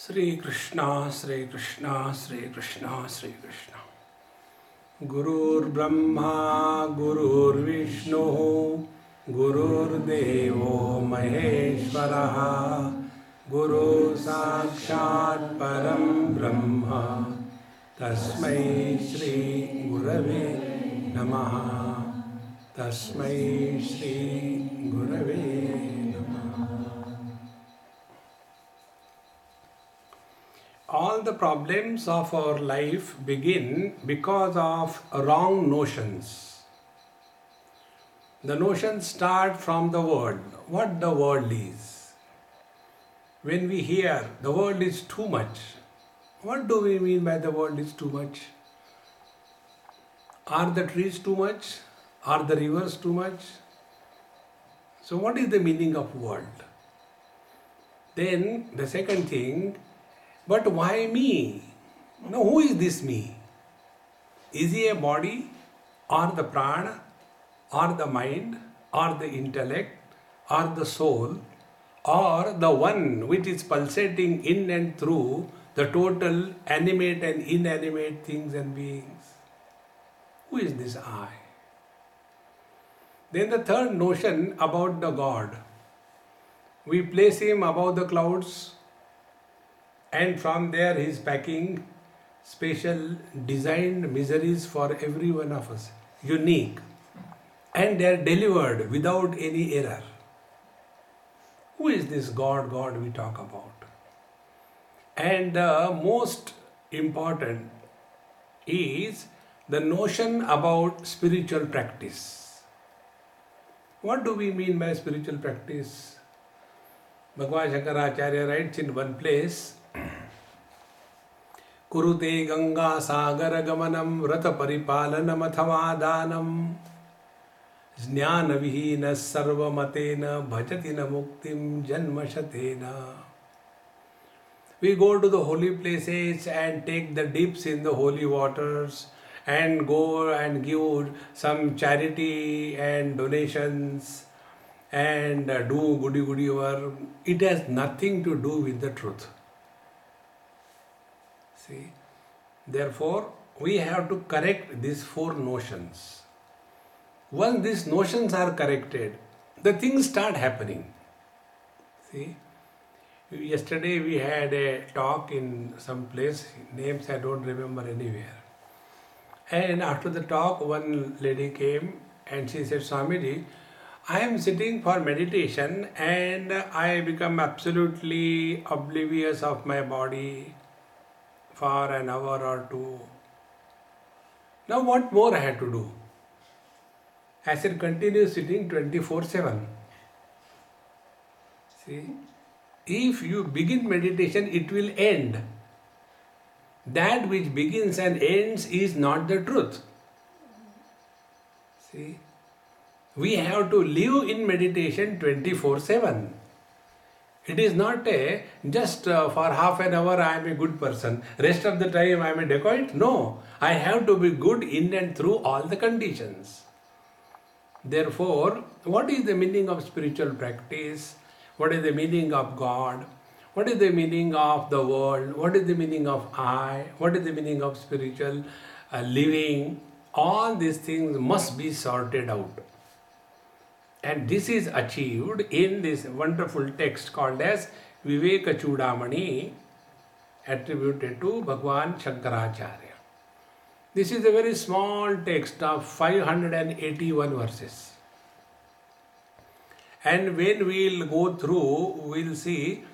Sri Krishna, Sri Krishna, Sri Krishna, Sri Krishna. Gurur Brahma, Gurur Vishnu, Gurur Devo Maheshwaraha, Guru Sakshat Param Brahma, Tasmai Shri Gurave Namaha, Tasmai Shri Gurave Namaha. All the problems of our life begin because of wrong notions. The notions start from the world, what the world is. When we hear the world is too much, what do we mean by the world is too much? Are the trees too much? Are the rivers too much? So what is the meaning of world? Then the second thing, but why me? Now, who is this me? Is he a body, or the prana, or the mind, or the intellect, or the soul, or the one which is pulsating in and through the total animate and inanimate things and beings? Who is this I? Then the third notion about the God. We place him above the clouds, and from there he is packing special designed miseries for every one of us, unique, and they are delivered without any error. Who is this God we talk about? And the most important is the notion about spiritual practice. What do we mean by spiritual practice? Bhagwan Shankaracharya writes in one place, Kurute Ganga Sagar Gamanam Rata Paripalanam Athamadhanam Jnana Vihina Sarva Matena Bhajatina Muktim Janmashatena. We go to the holy places and take the dips in the holy waters and go and give some charity and donations and do goody work. It has nothing to do with the truth. See, therefore, we have to correct these four notions. Once these notions are corrected, the things start happening. See, yesterday we had a talk in some place, names I don't remember anywhere. And after the talk, one lady came and she said, Swamiji, I am sitting for meditation and I become absolutely oblivious of my body for an hour or two. Now what more I had to do? I said, continue sitting 24/7. See, if you begin meditation, it will end. That which begins and ends is not the truth. See, we have to live in meditation 24/7. It is not just for half an hour I am a good person, rest of the time I am a dacoit. No, I have to be good in and through all the conditions. Therefore, what is the meaning of spiritual practice? What is the meaning of God? What is the meaning of the world? What is the meaning of I? What is the meaning of spiritual living? All these things must be sorted out. And this is achieved in this wonderful text called as Viveka Chudamani, attributed to Bhagwan Shankaracharya. This is a very small text of 581 verses. And when we'll go through, we'll see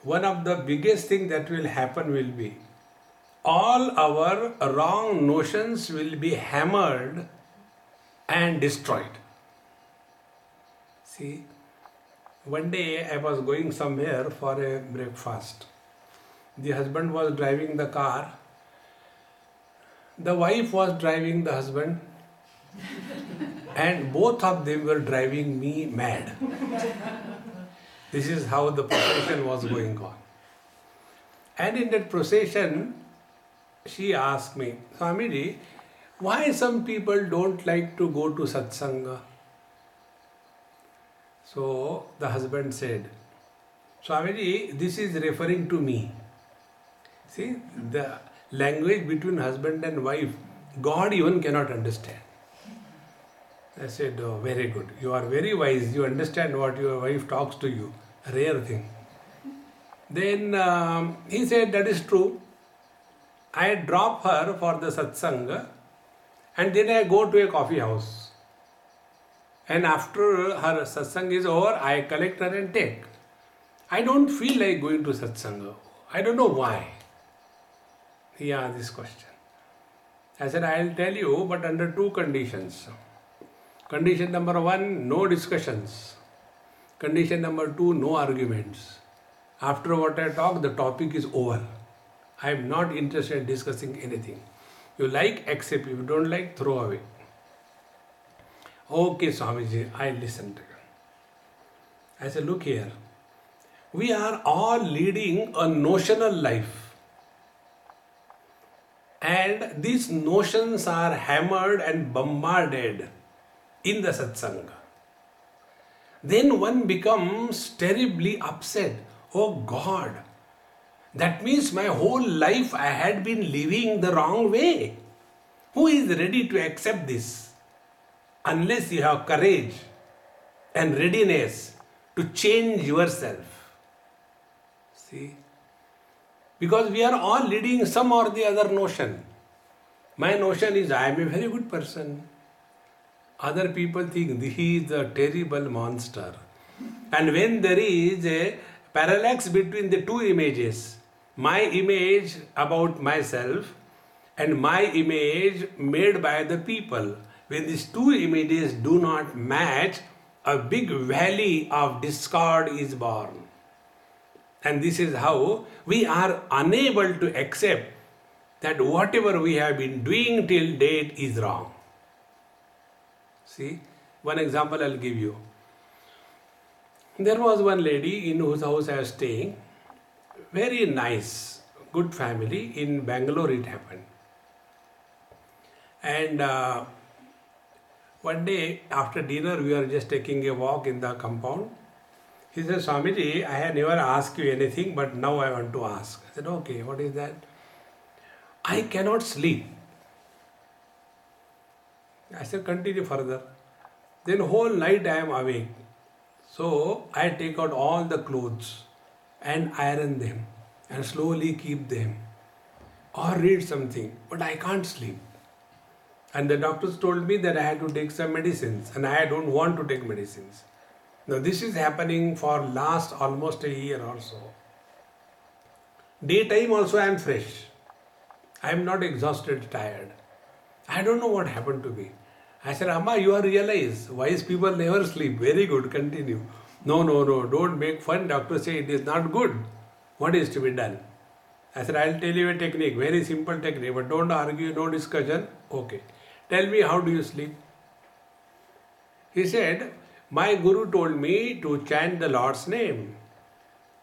one of the biggest things that will happen will be all our wrong notions will be hammered and destroyed. See, one day I was going somewhere for a breakfast. The husband was driving the car. The wife was driving the husband. And both of them were driving me mad. This is how the procession was going on. And in that procession, she asked me, Swamiji, why some people don't like to go to satsanga? So the husband said, Swamiji, this is referring to me. See, the language between husband and wife, God even cannot understand. I said, oh, very good. You are very wise. You understand what your wife talks to you. A rare thing. Then he said, that is true. I drop her for the satsang and then I go to a coffee house. And after her satsang is over, I collect her and take. I don't feel like going to satsang. I don't know why. He asked this question. I said, I'll tell you, but under two conditions. Condition number one, no discussions. Condition number two, no arguments. After what I talk, the topic is over. I am not interested in discussing anything. You like, accept. If you don't like, throw away. Okay, Swamiji, I listened. I said, look here. We are all leading a notional life. And these notions are hammered and bombarded in the satsanga. Then one becomes terribly upset. Oh God, that means my whole life I had been living the wrong way. Who is ready to accept this? Unless you have courage and readiness to change yourself. See? Because we are all leading some or the other notion. My notion is I am a very good person. Other people think he is a terrible monster. And when there is a parallax between the two images, my image about myself and my image made by the people, when these two images do not match, a big valley of discord is born. And this is how we are unable to accept that whatever we have been doing till date is wrong. See, one example I'll give you. There was one lady in whose house I was staying. Very nice, good family. In Bangalore it happened. And one day after dinner we were just taking a walk in the compound. He said, Swamiji, I had never asked you anything, but now I want to ask. I said, okay, what is that? I cannot sleep. I said, continue further. Then whole night I am awake. So I take out all the clothes and iron them and slowly keep them or read something, but I can't sleep. And the doctors told me that I had to take some medicines and I don't want to take medicines. Now this is happening for last almost a year or so. Daytime also I am fresh. I am not exhausted, tired. I don't know what happened to me. I said, Amma, you are realized. Wise people never sleep. Very good, continue. No, don't make fun. Doctor say it is not good. What is to be done? I said, I'll tell you a technique, very simple technique, but don't argue, no discussion. Okay. Tell me, how do you sleep? He said, my guru told me to chant the Lord's name.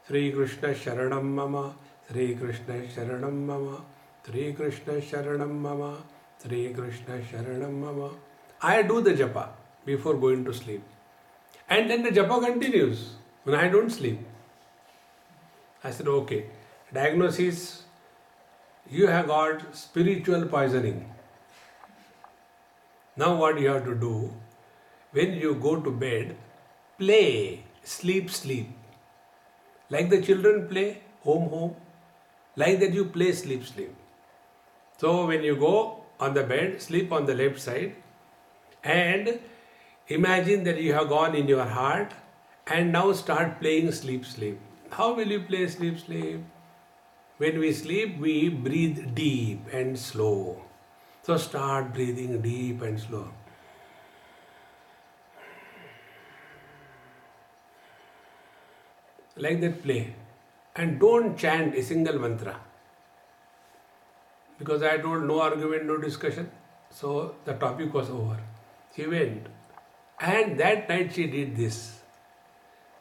Sri Krishna Sharanam Mama, Sri Krishna Sharanam Mama, Sri Krishna Sharanam Mama, Sri Krishna Sharanam Mama. I do the japa before going to sleep. And then the japa continues when I don't sleep. I said, okay, diagnosis, you have got spiritual poisoning. Now what you have to do, when you go to bed, play, sleep. Like the children play, home. Like that you play, sleep. So when you go on the bed, sleep on the left side and imagine that you have gone in your heart and now start playing sleep. How will you play sleep? When we sleep, we breathe deep and slow. So start breathing deep and slow. Like that play. And don't chant a single mantra. Because I told no argument, no discussion. So the topic was over. She went. And that night she did this.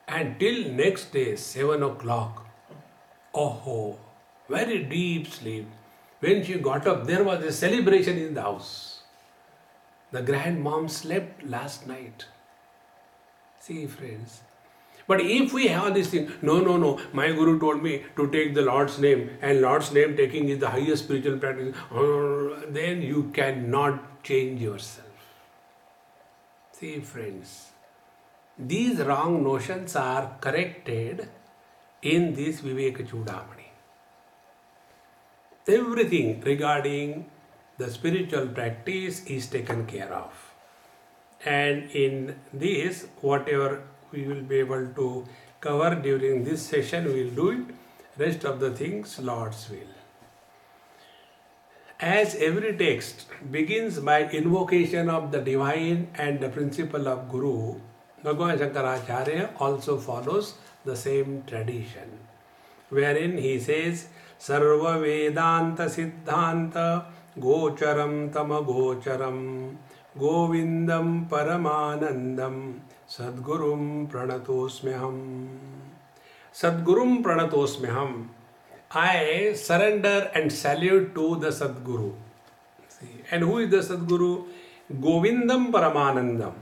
And till next day, 7 o'clock. Oh, very deep sleep. When she got up, there was a celebration in the house. The grandmom slept last night. See, friends, But if we have this thing, no, my Guru told me to take the Lord's name, and Lord's name taking is the highest spiritual practice, then you cannot change yourself. See, friends, these wrong notions are corrected in this Viveka Chudamani. Everything regarding the spiritual practice is taken care of. And in this, whatever we will be able to cover during this session, we will do it. Rest of the things, Lord's will. As every text begins by invocation of the divine and the principle of Guru, Bhagavan Shankaracharya also follows the same tradition, wherein he says, Sarva Vedanta Siddhanta Gocharam Tama Gocharam Govindam Paramanandam Sadgurum Pranatosmyaham. Sadgurum Pranatosmyaham. I surrender and salute to the Sadguru. See, and who is the Sadguru? Govindam Paramanandam.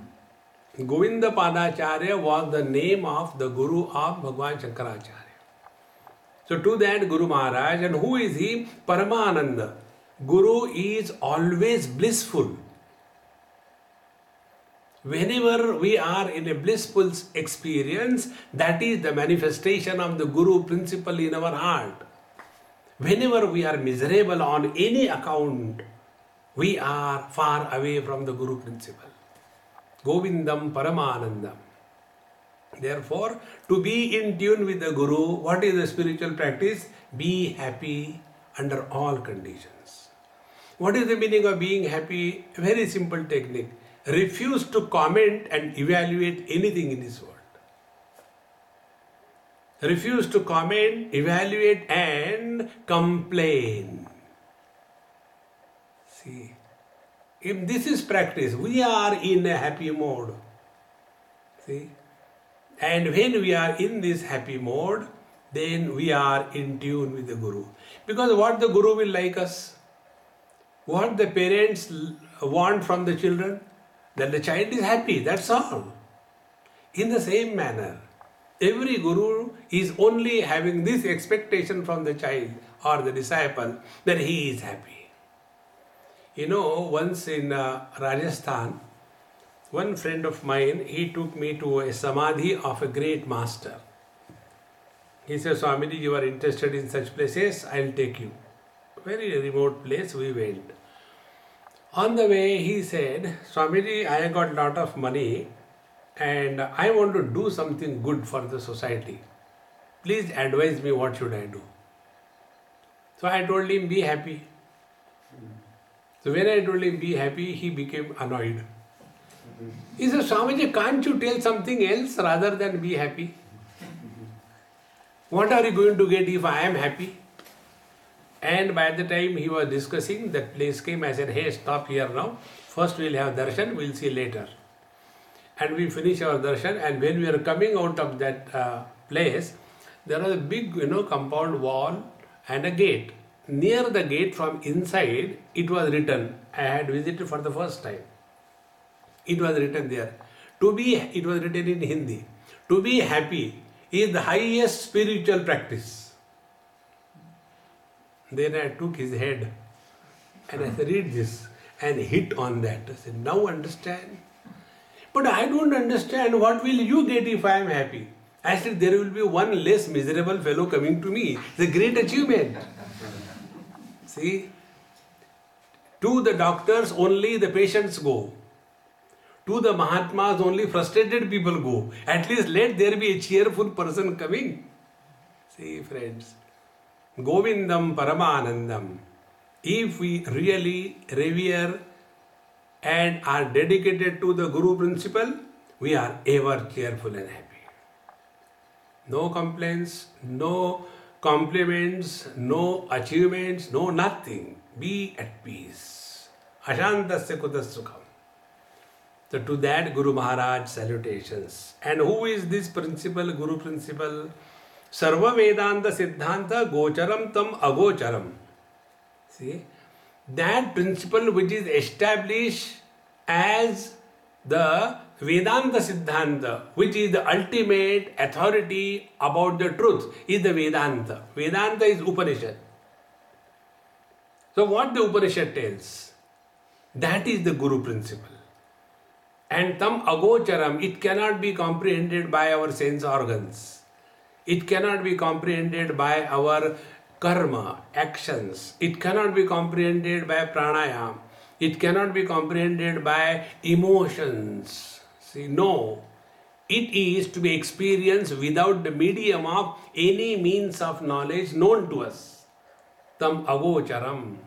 Govinda Padacharya was the name of the Guru of Bhagavan Shankaracharya. So to that Guru Maharaj, and who is he? Paramananda. Guru is always blissful. Whenever we are in a blissful experience, that is the manifestation of the Guru principle in our heart. Whenever we are miserable on any account, we are far away from the Guru principle. Govindam Paramanandam. Therefore, to be in tune with the Guru, what is the spiritual practice? Be happy under all conditions. What is the meaning of being happy? Very simple technique. Refuse to comment and evaluate anything in this world. Refuse to comment, evaluate and complain. See, if this is practice, we are in a happy mode. See, and when we are in this happy mode, then we are in tune with the Guru. Because what the Guru will like us, what the parents want from the children, that the child is happy, that's all. In the same manner, every Guru is only having this expectation from the child or the disciple that he is happy. You know, once in Rajasthan, one friend of mine, he took me to a samadhi of a great master. He said, Swamiji, you are interested in such places, I'll take you. Very remote place we went. On the way, he said, Swamiji, I got a lot of money and I want to do something good for the society. Please advise me what should I do. So I told him, be happy. So when I told him, be happy, he became annoyed. He said, Swamiji, can't you tell something else rather than be happy? What are you going to get if I am happy? And by the time he was discussing, that place came. I said, hey, stop here now. First we'll have darshan, we'll see later. And we finish our darshan, and when we are coming out of that place, there was a big, compound wall and a gate. Near the gate from inside, it was written, I had visited for the first time. It was written there. It was written in Hindi. To be happy is the highest spiritual practice. Then I took his head and I said, read this, and hit on that. I said, now understand. But I don't understand, what will you get if I am happy? I said, there will be one less miserable fellow coming to me. It's a great achievement. See, to the doctors only the patients go. To the Mahatmas only frustrated people go. At least let there be a cheerful person coming. See, friends, Govindam Paramanandam. If we really revere and are dedicated to the Guru principle, we are ever cheerful and happy. No complaints, no compliments, no achievements, no nothing. Be at peace. Ashantasya kutas sukham. So to that Guru Maharaj salutations. And who is this principle, Guru principle? Sarva Vedanta Siddhanta Gocharam Tam Agocharam. See, that principle which is established as the Vedanta Siddhanta, which is the ultimate authority about the truth, is the Vedanta. Vedanta is Upanishad. So what the Upanishad tells, that is the Guru principle. And tam agocharam, it cannot be comprehended by our sense organs. It cannot be comprehended by our karma, actions. It cannot be comprehended by pranayam. It cannot be comprehended by emotions. See, no. It is to be experienced without the medium of any means of knowledge known to us. Tam agocharam.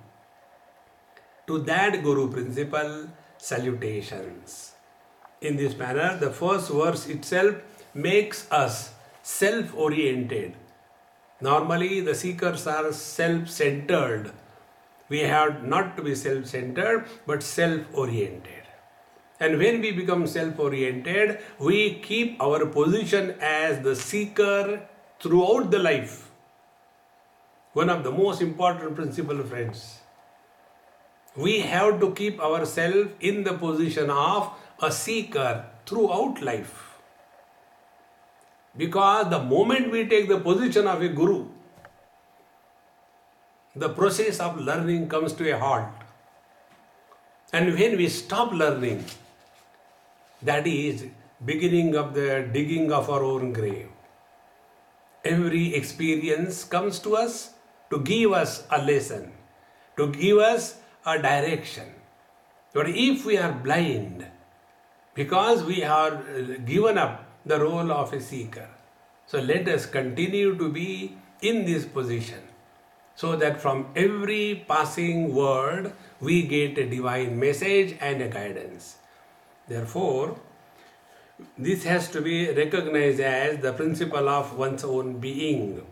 To that Guru principle, salutations. In this manner, the first verse itself makes us self-oriented. Normally, the seekers are self-centered. We have not to be self-centered, but self-oriented. And when we become self-oriented, we keep our position as the seeker throughout the life. One of the most important principles, friends. We have to keep ourselves in the position of a seeker throughout life. Because the moment we take the position of a guru, the process of learning comes to a halt. And when we stop learning, that is beginning of the digging of our own grave. Every experience comes to us to give us a lesson, to give us a direction. But if we are blind, because we have given up the role of a seeker, so let us continue to be in this position, so that from every passing word we get a divine message and a guidance. Therefore, this has to be recognized as the principle of one's own being.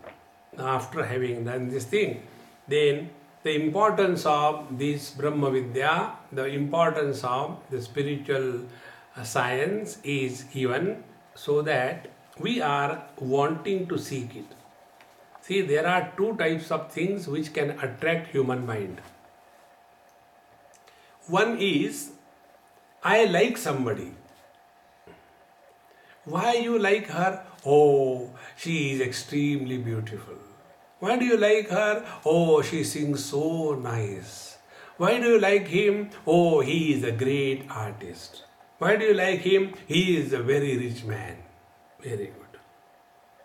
After having done this thing, then the importance of this Brahma Vidya, the importance of the spiritual science is given so that we are wanting to seek it. See, there are two types of things which can attract human mind. One is, I like somebody. Why you like her? Oh, she is extremely beautiful. Why do you like her? Oh, she sings so nice. Why do you like him? Oh, he is a great artist. Why do you like him? He is a very rich man. Very good.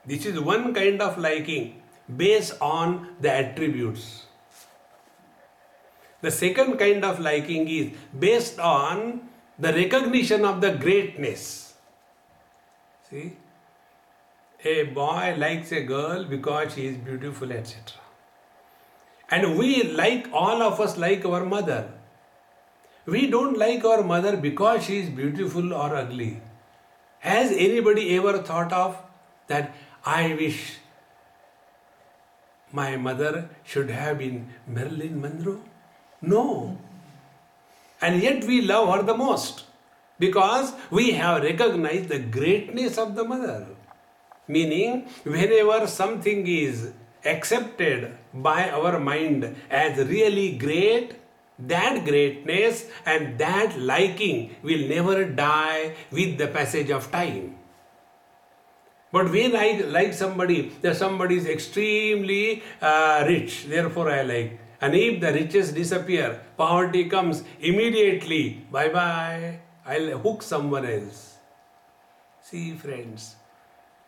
This is one kind of liking based on the attributes. The second kind of liking is based on the recognition of the greatness. See? A boy likes a girl because she is beautiful, etc. And we like, all of us like our mother. We don't like our mother because she is beautiful or ugly. Has anybody ever thought of that, I wish my mother should have been Marilyn Monroe? No. And yet we love her the most because we have recognized the greatness of the mother. Meaning, whenever something is accepted by our mind as really great, that greatness and that liking will never die with the passage of time. But when I like somebody, that somebody is extremely rich, therefore I like. And if the riches disappear, poverty comes, immediately, bye-bye, I'll hook someone else. See, friends.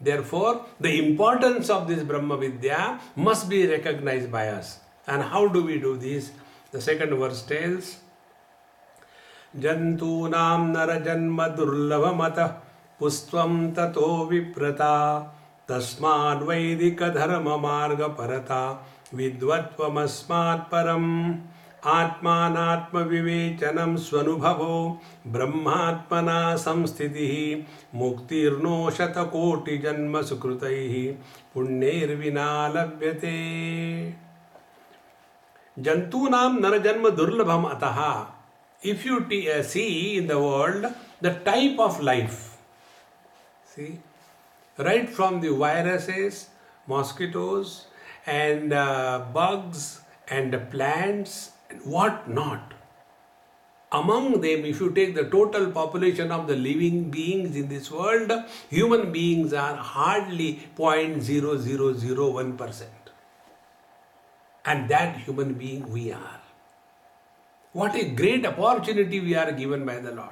Therefore, the importance of this Brahma Vidya must be recognized by us. And how do we do this? The second verse tells, Jantunam narajanma durlavamata pustvam tato viprata tasmad vaidika dharma marga parata vidvatvam asmat param atmanatma vivechanam svanubhavo brahmatmana samstitihi muktirno shatakoti janma sukrutaihi punyervina labhyate. Jantunam narajanma durlabham ataha. If you see in the world the type of life, see, right from the viruses, mosquitoes and bugs and plants and what not. Among them, if you take the total population of the living beings in this world, human beings are hardly 0.0001%. And that human being we are. What a great opportunity we are given by the Lord.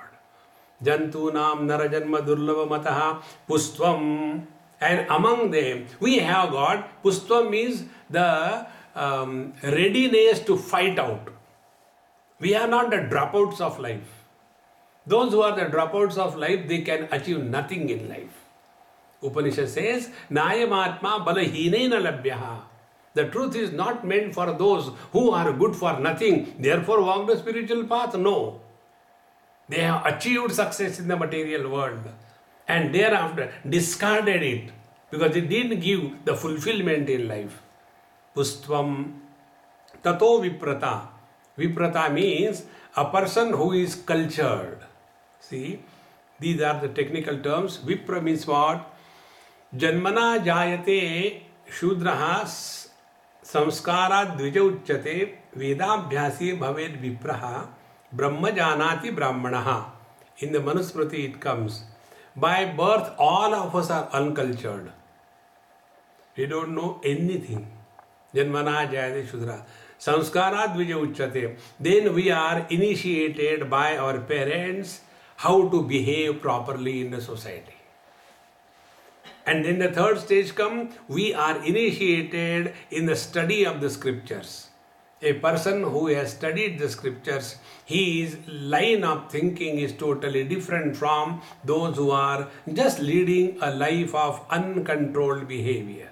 Jantunam narajanma durlava mataha pustvam. And among them, we have got, pustvam means the readiness to fight out. We are not the dropouts of life. Those who are the dropouts of life, they can achieve nothing in life. Upanishad says, Nayamatma balahinena labhyaha. The truth is not meant for those who are good for nothing, therefore walk the spiritual path. No. They have achieved success in the material world and thereafter discarded it because it didn't give the fulfillment in life. Pustvam tato viprata. Viprata means a person who is cultured. See, these are the technical terms. Vipra means what? Janmana jayate shudraha samskara dvija uchyate vedabhyasi bhaved vipraha brahma janati brahmanaha. In the Manusmriti it comes. By birth all of us are uncultured. We don't know anything. Janmana jayate shudra. Samskara dvija uchyate. Then we are initiated by our parents how to behave properly in the society. And then the third stage comes, we are initiated in the study of the scriptures. A person who has studied the scriptures, his line of thinking is totally different from those who are just leading a life of uncontrolled behavior.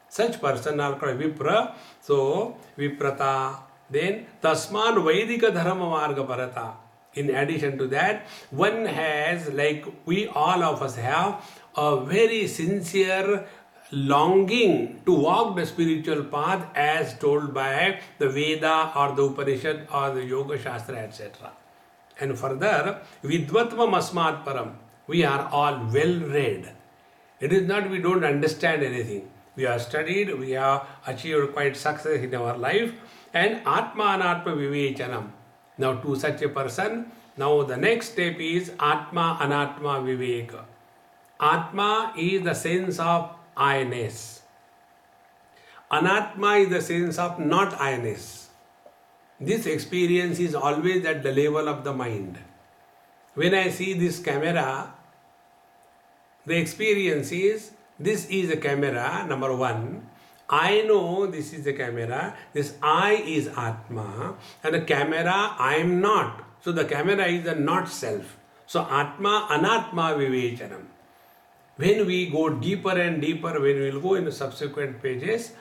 Such person are called Vipra. So, Viprata. Then, Tasman Vaidika Dharma Marga Parata. In addition to that, one has, like we all of us have, a very sincere longing to walk the spiritual path as told by the Veda or the Upanishad or the Yoga Shastra, etc. And further, Vidvatvam Asmat Param. We are all well read. It is not we don't understand anything. We have studied, we have achieved quite success in our life. And Atma Anatma Vivechanam. Now to such a person, now the next step is Atma Anatma Viveka. Atma is the sense of I-ness. Anatma is the sense of not I-ness. This experience is always at the level of the mind. When I see this camera, the experience is, this is a camera, number one. I know this is the camera, this I is Atma, and the camera I am not. So the camera is the not self. So Atma, Anatma Vivechanam. When we go deeper and deeper, when we will go in the subsequent pages,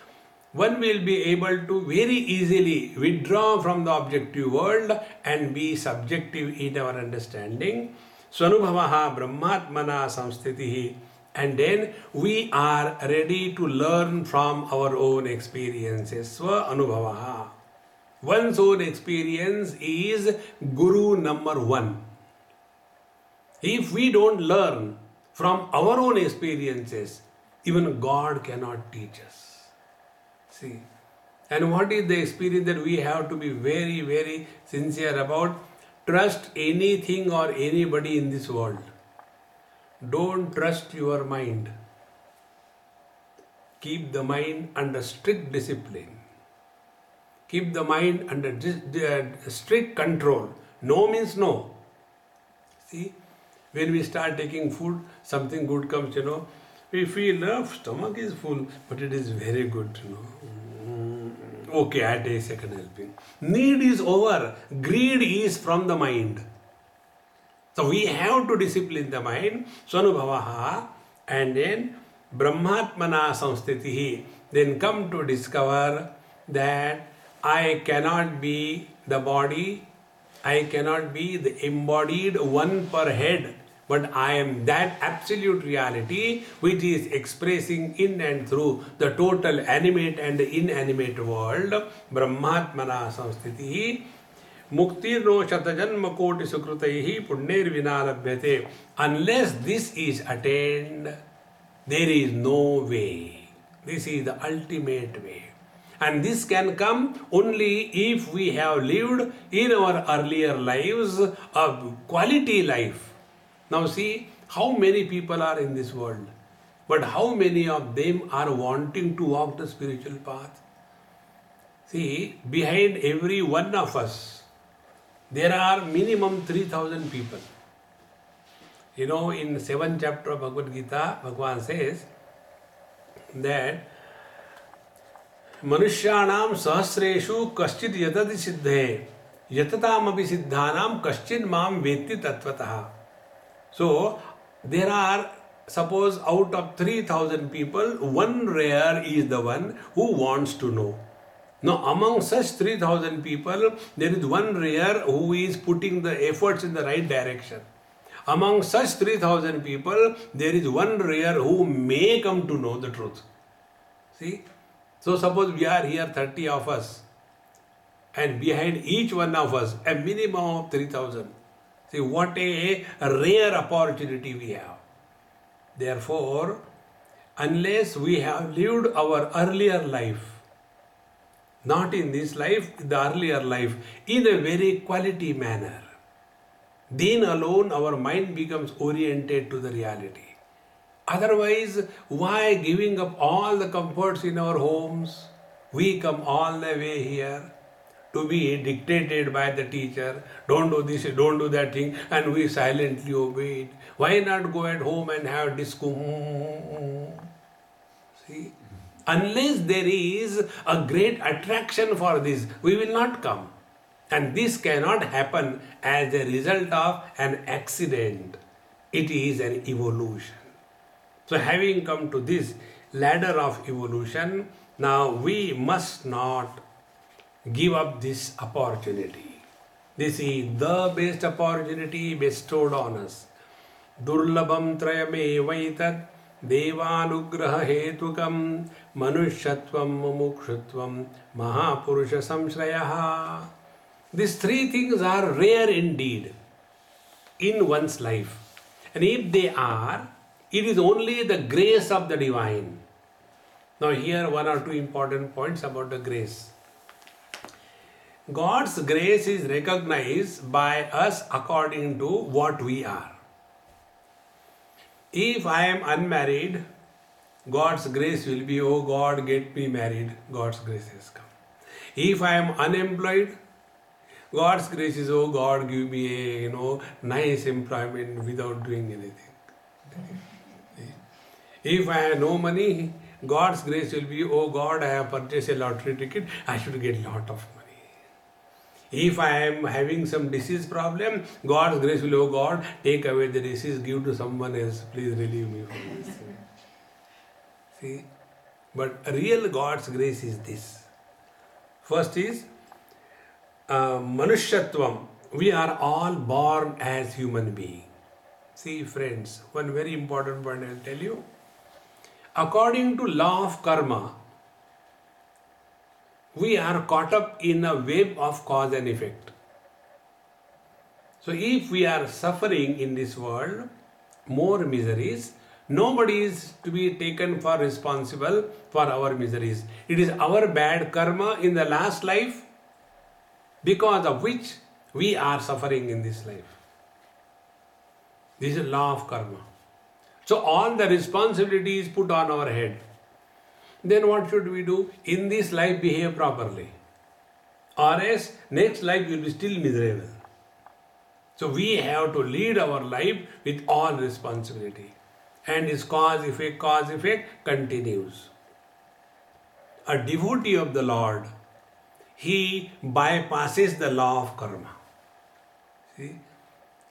one will be able to very easily withdraw from the objective world and be subjective in our understanding. Swanubhavaha Brahmatmana Samstitihi. And then we are ready to learn from our own experiences. Swa Anubhavaha. One's own experience is Guru number one. If we don't learn from our own experiences, even God cannot teach us. See, and what is the experience that we have to be very, very sincere about? Trust anything or anybody in this world. Don't trust your mind. Keep the mind under strict discipline. Keep the mind under strict control. No means no. See, when we start taking food, something good comes, we feel stomach is full, but it is very good, Okay, I take second helping. Need is over. Greed is from the mind. So we have to discipline the mind. Swanubhavaha. And then Brahmatmana Samstitihi. Then come to discover that I cannot be the body. I cannot be the embodied one per head. But I am that absolute reality which is expressing in and through the total animate and inanimate world. Brahmatmana Samstitihi. Muktirno Shatajanma Koti Sukrutaihi Punner Vinalabhyate. Unless this is attained, there is no way. This is the ultimate way. And this can come only if we have lived in our earlier lives a quality life. Now see how many people are in this world, but how many of them are wanting to walk the spiritual path? See, behind every one of us, there are minimum 3,000 people. You know, in 7th chapter of Bhagavad Gita, Bhagavan says that Manushyanam sahasreshu kaschid yatati siddhe yatatam api siddhanam kaschid mam vetti tattvataha. So, there are, suppose out of 3,000 people, one rare is the one who wants to know. Now, among such 3,000 people, there is one rare who is putting the efforts in the right direction. Among such 3,000 people, there is one rare who may come to know the truth. See? So, suppose we are here 30 of us, and behind each one of us, a minimum of 3,000. See, what a rare opportunity we have. Therefore, unless we have lived our earlier life, not in this life, the earlier life, in a very quality manner, then alone our mind becomes oriented to the reality. Otherwise, why giving up all the comforts in our homes? We come all the way here to be dictated by the teacher. Don't do this, don't do that thing, and we silently obey it. Why not go at home and have disco? See? Unless there is a great attraction for this, we will not come. And this cannot happen as a result of an accident. It is an evolution. So having come to this ladder of evolution, now we must not give up this opportunity. This is the best opportunity bestowed on us. Durlabham trayame vaitat devanugraha hetukam manushyattvam mumukshutvam mahapurusha samshrayaha. These three things are rare indeed in one's life. And if they are, it is only the grace of the divine. Now here one or two important points about the grace. God's grace is recognized by us according to what we are. If I am unmarried, God's grace will be, oh God, get me married. God's grace has come. If I am unemployed, God's grace is, oh God, give me a nice employment without doing anything. If I have no money, God's grace will be, oh God, I have purchased a lottery ticket, I should get a lot of money. If I am having some disease problem, God's grace will, oh God, take away the disease, give to someone else, please relieve me from this. See? But real God's grace is this. First is Manushyatvam. We are all born as human beings. See friends, one very important point I will tell you. According to law of karma, we are caught up in a web of cause and effect. So if we are suffering in this world, more miseries, nobody is to be taken for responsible for our miseries. It is our bad karma in the last life, because of which we are suffering in this life. This is law of karma. So all the responsibility is put on our head. Then what should we do? In this life behave properly. Or else next life you will be still miserable. So we have to lead our life with all responsibility. And this cause effect continues. A devotee of the Lord, he bypasses the law of karma. See?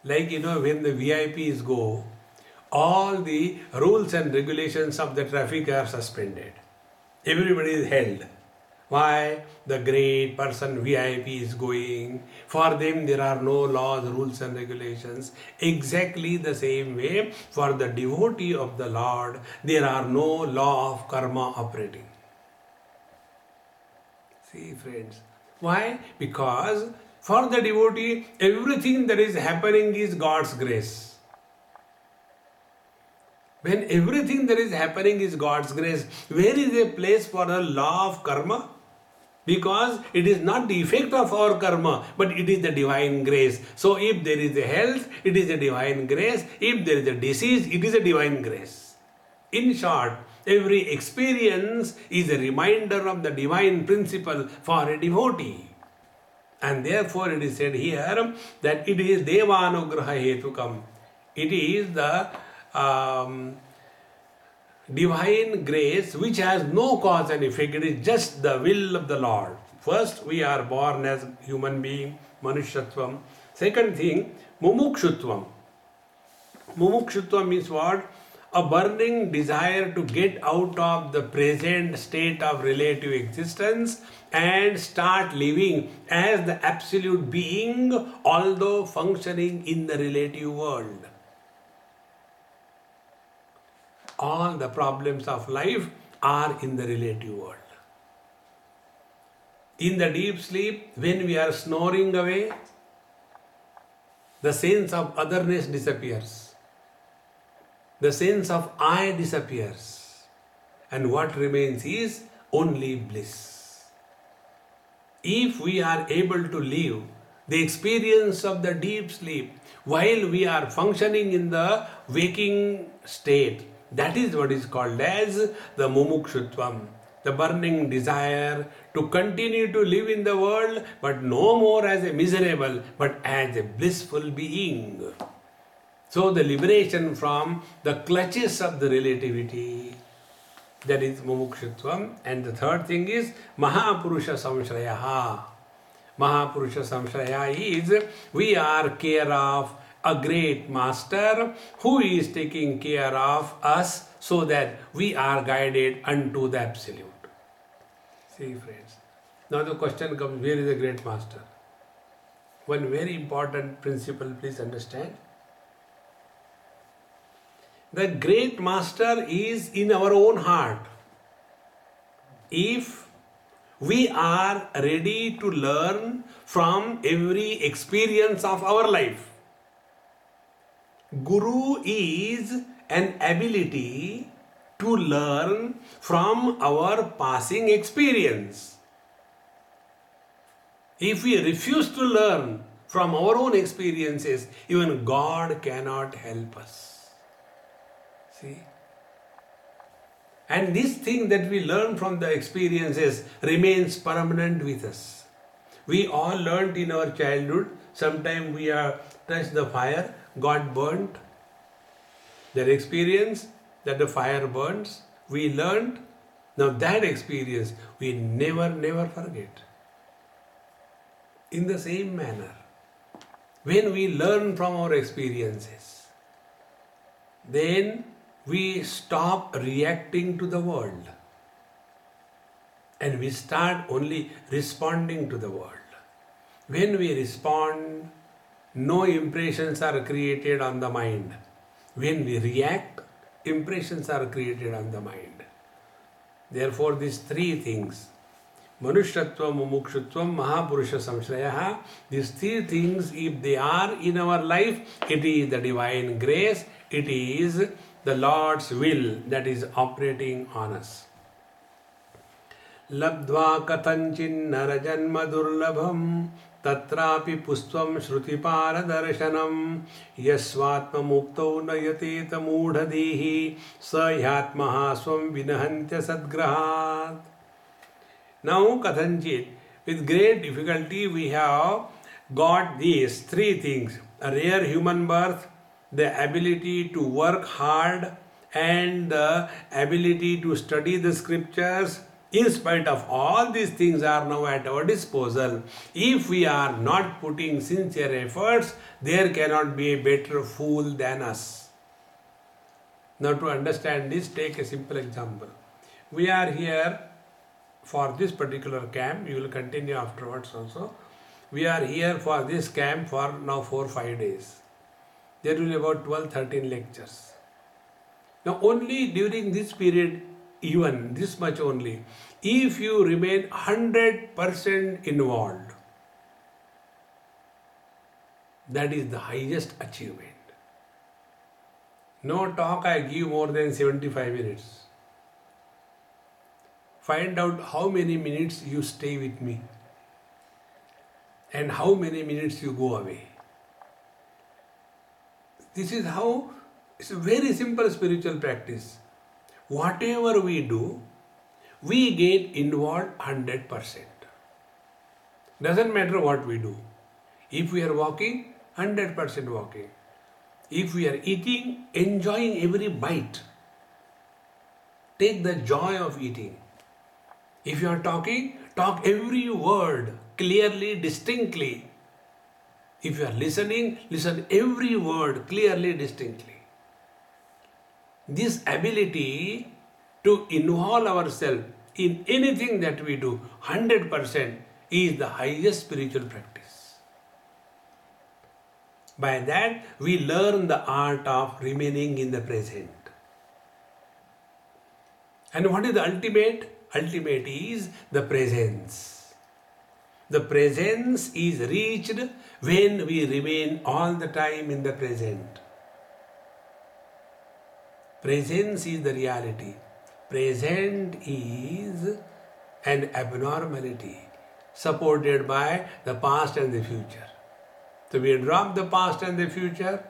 Like when the VIPs go, all the rules and regulations of the traffic are suspended. Everybody is held. Why? The great person VIP is going. For them there are no laws, rules and regulations. Exactly the same way for the devotee of the Lord, there are no law of karma operating. See friends. Why? Because for the devotee, everything that is happening is God's grace. When everything that is happening is God's grace, where is a place for the law of karma? Because it is not the effect of our karma, but it is the divine grace. So if there is a health, it is a divine grace. If there is a disease, it is a divine grace. In short, every experience is a reminder of the divine principle for a devotee. And therefore it is said here that it is Devanugraha Hetukam. It is the divine grace which has no cause and effect. It is just the will of the Lord. First, we are born as human being, Manushyatvam. Second thing, Mumukshutvam. Mumukshutvam means what? A burning desire to get out of the present state of relative existence and start living as the absolute being, although functioning in the relative world. All the problems of life are in the relative world. In the deep sleep, when we are snoring away, the sense of otherness disappears. The sense of I disappears. And what remains is only bliss. If we are able to live the experience of the deep sleep while we are functioning in the waking state, that is what is called as the mumukshutvam, the burning desire to continue to live in the world, but no more as a miserable, but as a blissful being. So the liberation from the clutches of the relativity, that is mumukshutvam. And the third thing is Mahapurusha Samshrayaha. Mahapurusha Samshraya is we are care of a great master who is taking care of us so that we are guided unto the absolute. See, friends. Now the question comes, where is the great master? One very important principle, please understand. The great master is in our own heart. If we are ready to learn from every experience of our life, Guru is an ability to learn from our passing experience. If we refuse to learn from our own experiences, even God cannot help us. See? And this thing that we learn from the experiences remains permanent with us. We all learned in our childhood, sometime we have touched the fire, got burnt. That experience that the fire burns, we learned. Now that experience we never forget. In the same manner, when we learn from our experiences, then we stop reacting to the world and we start only responding to the world. When we respond, no impressions are created on the mind. When we react, impressions are created on the mind. Therefore, these three things, Manushyatvam, Mumukshutvam, Mahapurusha Samshrayaha, these three things, if they are in our life, it is the divine grace, it is the Lord's will that is operating on us. Labdva katanchinnara janma durlabham tatrapi pushvam shrutipara darshanam yasvatma muktau nayateta mudhadehi sahyatmaha swam vinahantya sadgrahat. Now Kathanchit, with great difficulty we have got these three things: a rare human birth, the ability to work hard, and the ability to study the scriptures. In spite of all these things are now at our disposal. If we are not putting sincere efforts, there cannot be a better fool than us. Now to understand this, take a simple example. We are here for this particular camp. We will continue afterwards also. We are here for this camp for now 4-5 days. There will be about 12-13 lectures. Now only during this period, even this much only, if you remain 100% involved, that is the highest achievement. No talk I give more than 75 minutes. find out how many minutes you stay with me and how many minutes you go away. This is how, it's a very simple spiritual practice. Whatever we do, we get involved 100%. Doesn't matter what we do. If we are walking, 100% walking. If we are eating, enjoying every bite. Take the joy of eating. If you are talking, talk every word clearly, distinctly. If you are listening, listen every word clearly, distinctly. This ability to involve ourselves in anything that we do, 100%, is the highest spiritual practice. By that, we learn the art of remaining in the present. And what is the ultimate? Ultimate is the presence. The presence is reached when we remain all the time in the present. Presence is the reality. Present is an abnormality supported by the past and the future. So we drop the past and the future,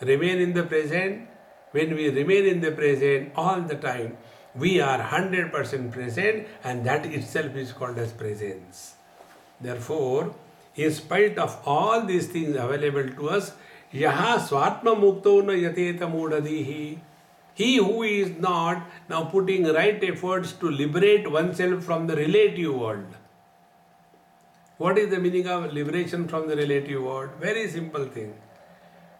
remain in the present. When we remain in the present all the time, we are 100% present, and that itself is called as presence. Therefore, in spite of all these things available to us, yaha swatma mukto na yateta mudadihi. He who is not now putting right efforts to liberate oneself from the relative world. What is the meaning of liberation from the relative world? Very simple thing.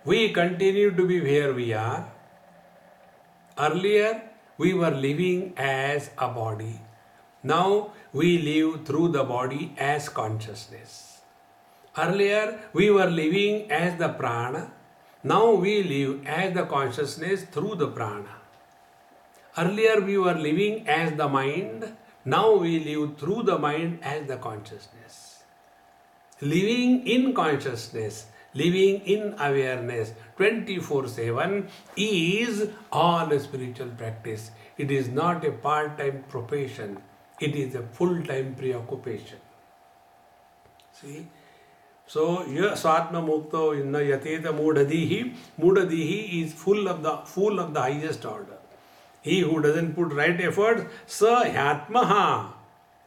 We continue to be where we are. Earlier, we were living as a body. Now, we live through the body as consciousness. Earlier, we were living as the prana. Now, we live as the consciousness through the prana. Earlier, we were living as the mind. Now, we live through the mind as the consciousness. Living in consciousness, living in awareness 24/7 is all a spiritual practice. It is not a part-time profession. It is a full-time preoccupation. See? So, swatma mukto inna yateta mudadihi. Mudadihi is full of the highest order. He who doesn't put right effort, sa hyatmaha.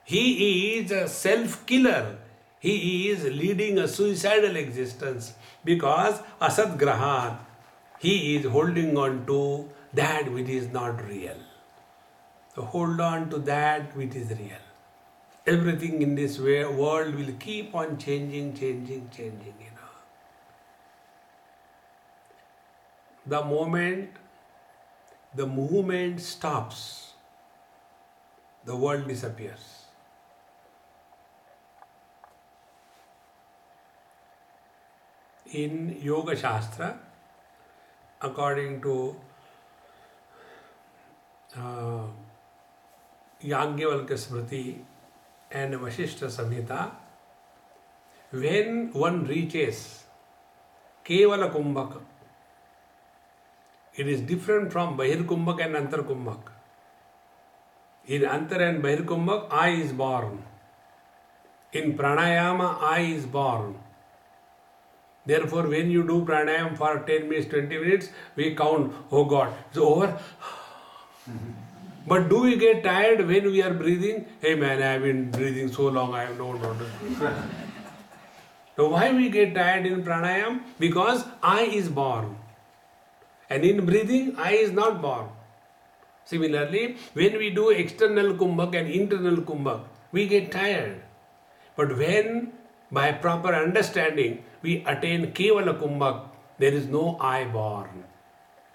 He is a self-killer. He is leading a suicidal existence because asad grahan. He is holding on to that which is not real. So hold on to that which is real. Everything in this world will keep on changing. The moment the movement stops, the world disappears. In Yoga Shastra, according to Yagyavalkya Smriti and Vasishtha Samhita, when one reaches Kevala Kumbhak, it is different from Bahir Kumbhak and Antar Kumbhak. In Antar and Bahir Kumbhak, I is born. In Pranayama, I is born. Therefore, when you do pranayam for 10 minutes, 20 minutes, we count, oh God, it's over. But do we get tired when we are breathing? Hey man, I have been breathing so long, I have no notice. So why we get tired in pranayam? Because I is born. And in breathing, I is not born. Similarly, when we do external kumbhak and internal kumbhak, we get tired. But when by proper understanding we attain Kevala Kumbhak, there is no I born.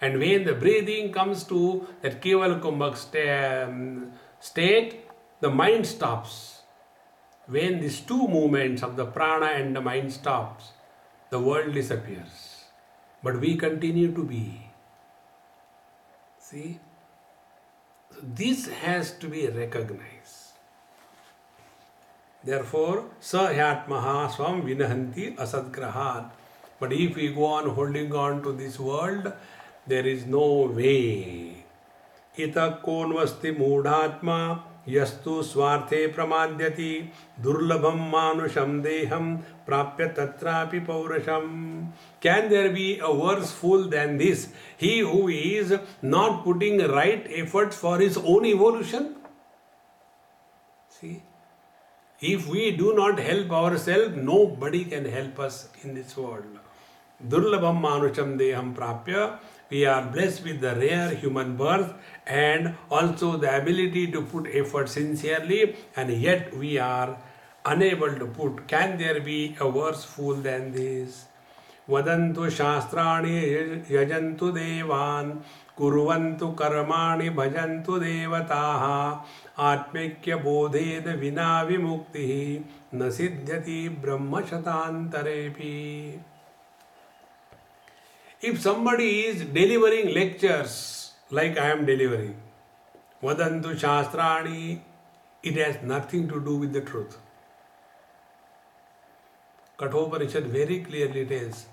And when the breathing comes to that Kevala Kumbhak state, the mind stops. When these two movements of the prana and the mind stops, the world disappears. But we continue to be. See? So this has to be recognized. Therefore, sa hyatmaha swam vinahanti asadgrahat. But if we go on holding on to this world, there is no way. Ita konvasti mudhatma yastu swarte pramadyati durlabham manusham deham prapya tatrapi paurasham. Can there be a worse fool than this? He who is not putting right efforts for his own evolution? See, if we do not help ourselves, nobody can help us in this world. Durlabham manusham deham prapya. We are blessed with the rare human birth and also the ability to put effort sincerely, and yet we are unable to put. Can there be a worse fool than this? Vadantu shastrani yajantu devan kurvantu karmani bhajantu devataha atmekya bodhena vina vimukti na siddhyati brahma shatantarepi. If somebody is delivering lectures like I am delivering, Vadantu Shastrani, it has nothing to do with the truth. Kathopanishad very clearly tells,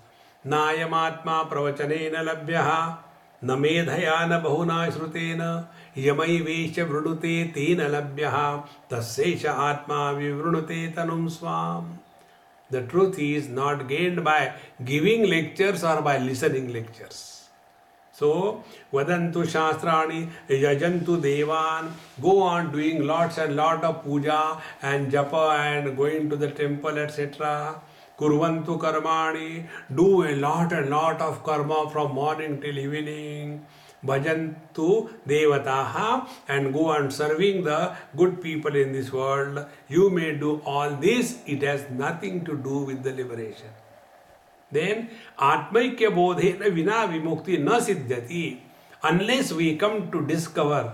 Nayamatma pravachanena labhyaha, na medhaya na bahuna shrutena, yamai vesha vrunute tena labhyaha, tassesha atma vivrunute tanum swam. The truth is not gained by giving lectures or by listening lectures. So, Vadantu Shastrani, Yajantu Devan, go on doing lots and lot of puja and japa and going to the temple, etc. Kurvantu Karmani, do a lot and lot of karma from morning till evening. Bhajantu Devataha, and go on serving the good people in this world. You may do all this, it has nothing to do with the liberation. Then Atmaikya Bodhena Vina Vimukti Na Siddhyati. Unless we come to discover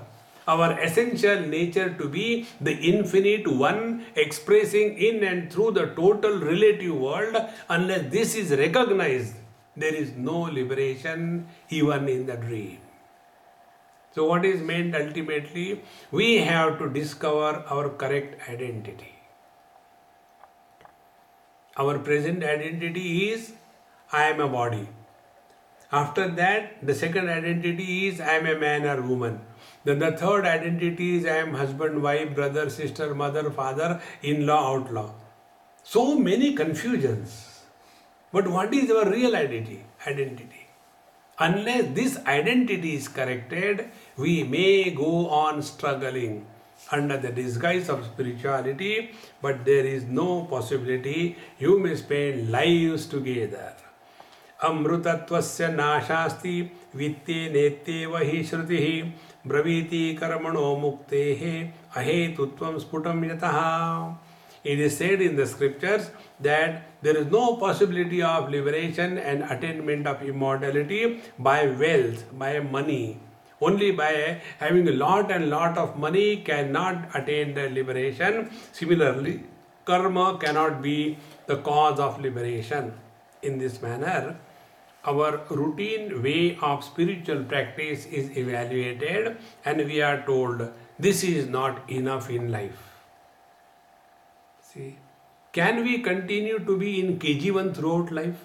our essential nature to be the infinite one expressing in and through the total relative world, unless this is recognized, there is no liberation even in the dream. So what is meant ultimately? We have to discover our correct identity. Our present identity is I am a body. After that, the second identity is I am a man or woman. Then the third identity is I am husband, wife, brother, sister, mother, father, in-law, outlaw. So many confusions. But what is our real identity? Unless this identity is corrected, we may go on struggling under the disguise of spirituality, but there is no possibility. You may spend lives together. Amrutatvasya nashasti vitte nette vahi shrutihi braviti karmano muktehe ahetutvam sputam yataha. It is said in the scriptures that there is no possibility of liberation and attainment of immortality by wealth, by money. Only by having a lot and lot of money cannot attain the liberation. Similarly, karma cannot be the cause of liberation. In this manner, our routine way of spiritual practice is evaluated and we are told this is not enough in life. See, can we continue to be in KG1 throughout life?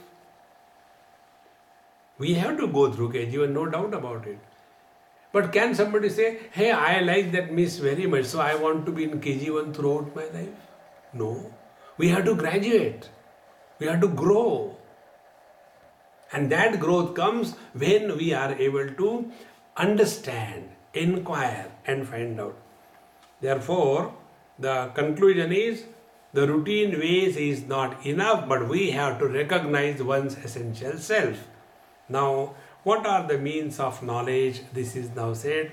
We have to go through KG1, no doubt about it. But can somebody say, hey, I like that miss very much, so I want to be in KG1 throughout my life? No. We have to graduate. We have to grow. And that growth comes when we are able to understand, inquire and find out. Therefore, the conclusion is, the routine ways is not enough, but we have to recognize one's essential self. Now, what are the means of knowledge? This is now said.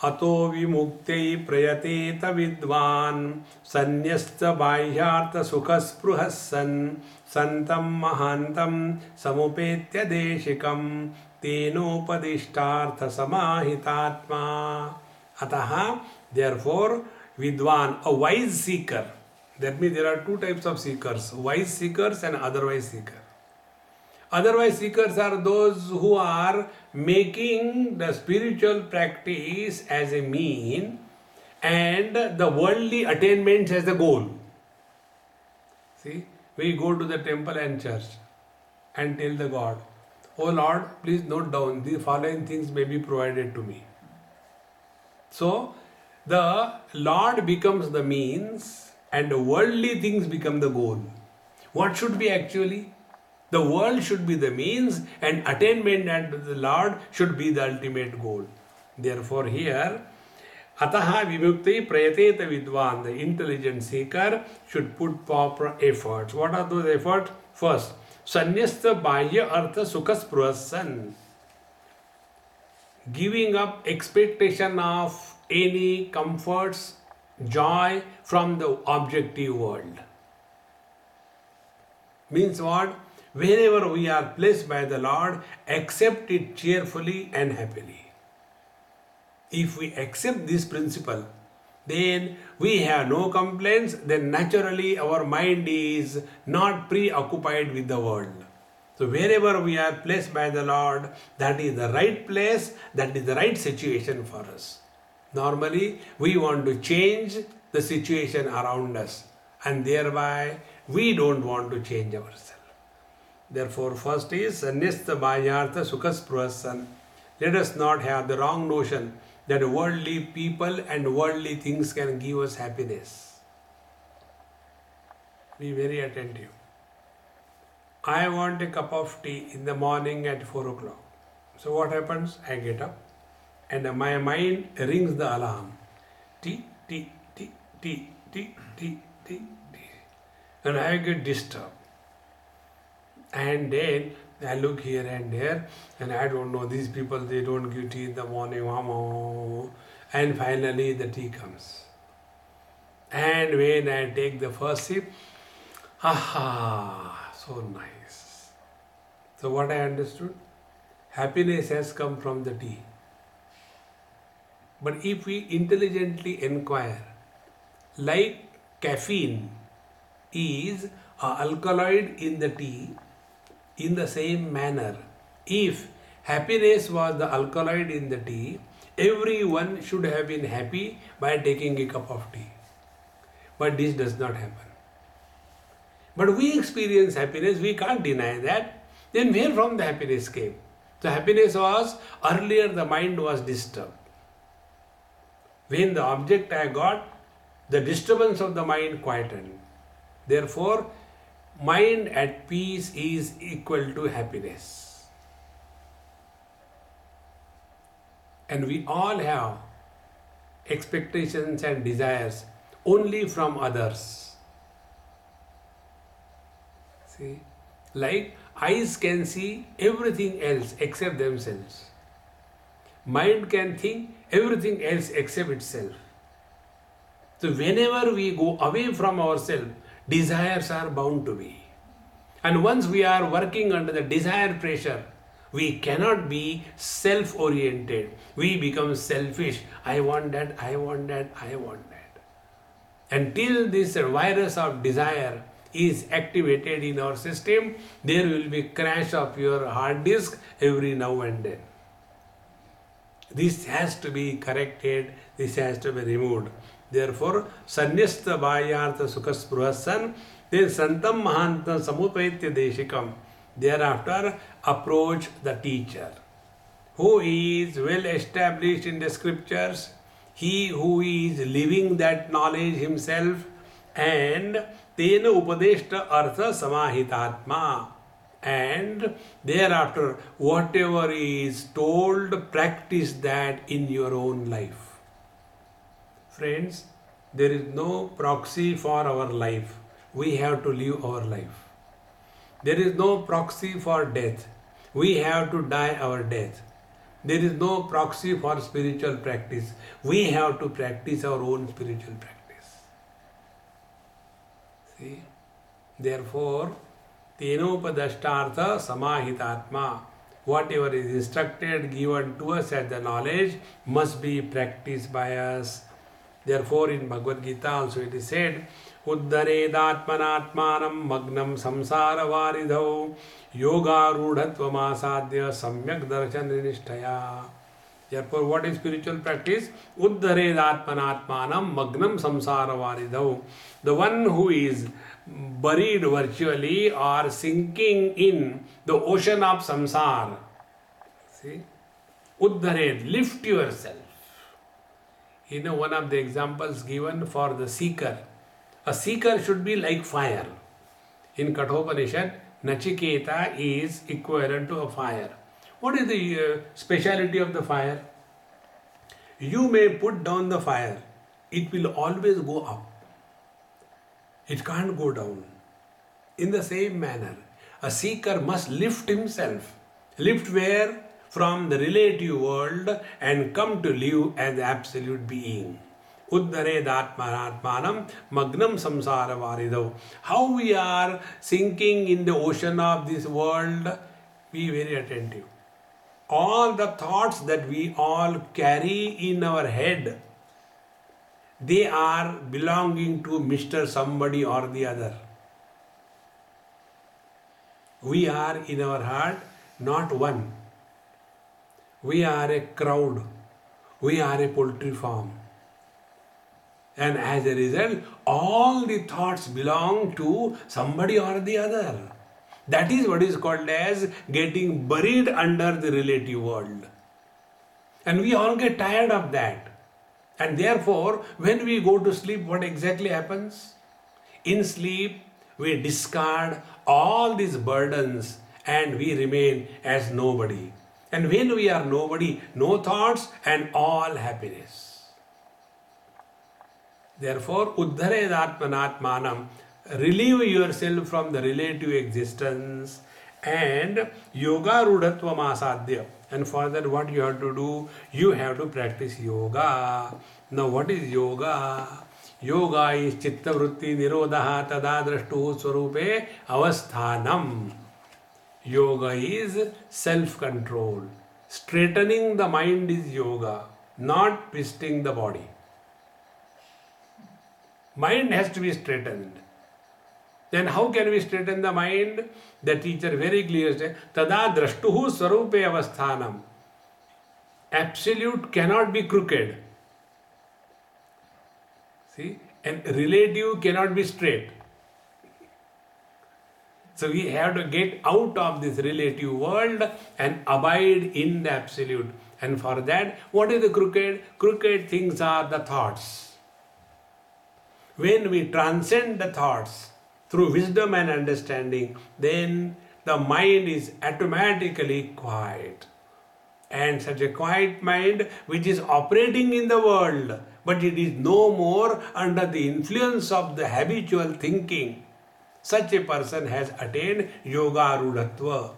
Ato vimuktei prayateta vidvan sanyasta bahyartha sukhasprahassan santam mahantam samupetya deshikam tenopadishtartha samahitatma. Ataha, therefore, vidvan, a wise seeker. That means there are two types of seekers, wise seekers and otherwise seekers. Otherwise seekers are those who are making the spiritual practice as a mean and the worldly attainments as the goal. See, we go to the temple and church and tell the God, oh Lord, please note down, the following things may be provided to me. So, The Lord becomes the means and worldly things become the goal. What should be actually? The world should be the means and attainment and the Lord should be the ultimate goal. Therefore here, Ataha vimukti prayateta vidwan, the intelligent seeker should put proper efforts. What are those efforts? First, sanyasta bahya artha sukhas pruhasan. Giving up expectation of any comforts, joy from the objective world. Means what? Wherever we are placed by the Lord, accept it cheerfully and happily. If we accept this principle, then we have no complaints, then naturally our mind is not preoccupied with the world. So wherever we are placed by the Lord, that is the right place, that is the right situation for us. Normally, we want to change the situation around us and thereby we don't want to change ourselves. Therefore, first is Sanyasta Bhayartha Sukhas Pruhasan. Let us not have the wrong notion that worldly people and worldly things can give us happiness. Be very attentive. I want a cup of tea in the morning at 4 o'clock. So what happens? I get up and my mind rings the alarm. Tea, tea, tea, tea, tea, tea, tea, tea. And I get disturbed. And then I look here and there and I don't know, these people, they don't give tea in the morning. And finally the tea comes. And when I take the first sip, aha, so nice. So what I understood? Happiness has come from the tea. But if we intelligently inquire, like caffeine is an alkaloid in the tea, in the same manner, if happiness was the alkaloid in the tea, everyone should have been happy by taking a cup of tea. But this does not happen. But we experience happiness, we can't deny that. Then where from the happiness came? The happiness was, earlier the mind was disturbed. When the object I got, the disturbance of the mind quietened. Therefore, mind at peace is equal to happiness. And we all have expectations and desires only from others. See, like eyes can see everything else except themselves. Mind can think everything else except itself. So whenever we go away from ourselves, desires are bound to be. And once we are working under the desire pressure, we cannot be self-oriented. We become selfish. I want that, I want that, I want that. Until this virus of desire is activated in our system, there will be crash of your hard disk every now and then. This has to be corrected, this has to be removed. Therefore, Sanyasta Bhayartha Sukhas Pruhasan, then Santam Mahanta Samupaitya Deshikam. Thereafter, approach the teacher, who is well established in the scriptures, he who is living that knowledge himself, and Tena Upadeshta Artha Samahitatma. And thereafter, whatever is told, practice that in your own life. Friends, there is no proxy for our life. We have to live our life. There is no proxy for death. We have to die our death. There is no proxy for spiritual practice. We have to practice our own spiritual practice. See? Therefore, Tenopadashtartha Samahitatma. Whatever is instructed, given to us as the knowledge, must be practiced by us. Therefore, in Bhagavad Gita also it is said, Uddaredatmanatmanam magnam samsara varidhau yoga rudhatvamasādhya samyak darshanishtaya. Therefore, what is spiritual practice? Uddaredatmanatmanam magnam samsara varidhau. The one who is buried virtually or sinking in the ocean of samsara. See? Uddared, lift yourself. One of the examples given for the seeker. A seeker should be like fire. In Kathopanishad, Nachiketa is equivalent to a fire. What is the speciality of the fire? You may put down the fire, it will always go up. It can't go down. In the same manner, a seeker must lift himself. Lift where? From the relative world and come to live as the absolute being. Uddharedatmanatmanam magnam samsara varidav. How we are sinking in the ocean of this world, be very attentive. All the thoughts that we all carry in our head, they are belonging to Mr. Somebody or the other. We are in our heart not one. We are a crowd. We are a poultry farm. And as a result, all the thoughts belong to somebody or the other. That is what is called as getting buried under the relative world. And we all get tired of that. And therefore, when we go to sleep, what exactly happens? In sleep, we discard all these burdens and we remain as nobody. And when we are nobody, no thoughts and all happiness. Therefore, uddharedatmanatmanam, relieve yourself from the relative existence, and yoga rudhatvam asadhya. And for that, what you have to do? You have to practice yoga. Now, what is yoga? Yoga is chitta vritti nirodha tada drashtu swarupe avasthanam. Yoga is self-control. Straightening the mind is yoga, not twisting the body. Mind has to be straightened. Then how can we straighten the mind? The teacher very clearly says, tada drashtuhu swarupe avasthanam. Absolute cannot be crooked. See? And relative cannot be straight. So we have to get out of this relative world and abide in the absolute. And for that, what is the crooked? Crooked things are the thoughts. When we transcend the thoughts through wisdom and understanding, then the mind is automatically quiet. And such a quiet mind which is operating in the world, but it is no more under the influence of the habitual thinking. Such a person has attained yoga rudhatva.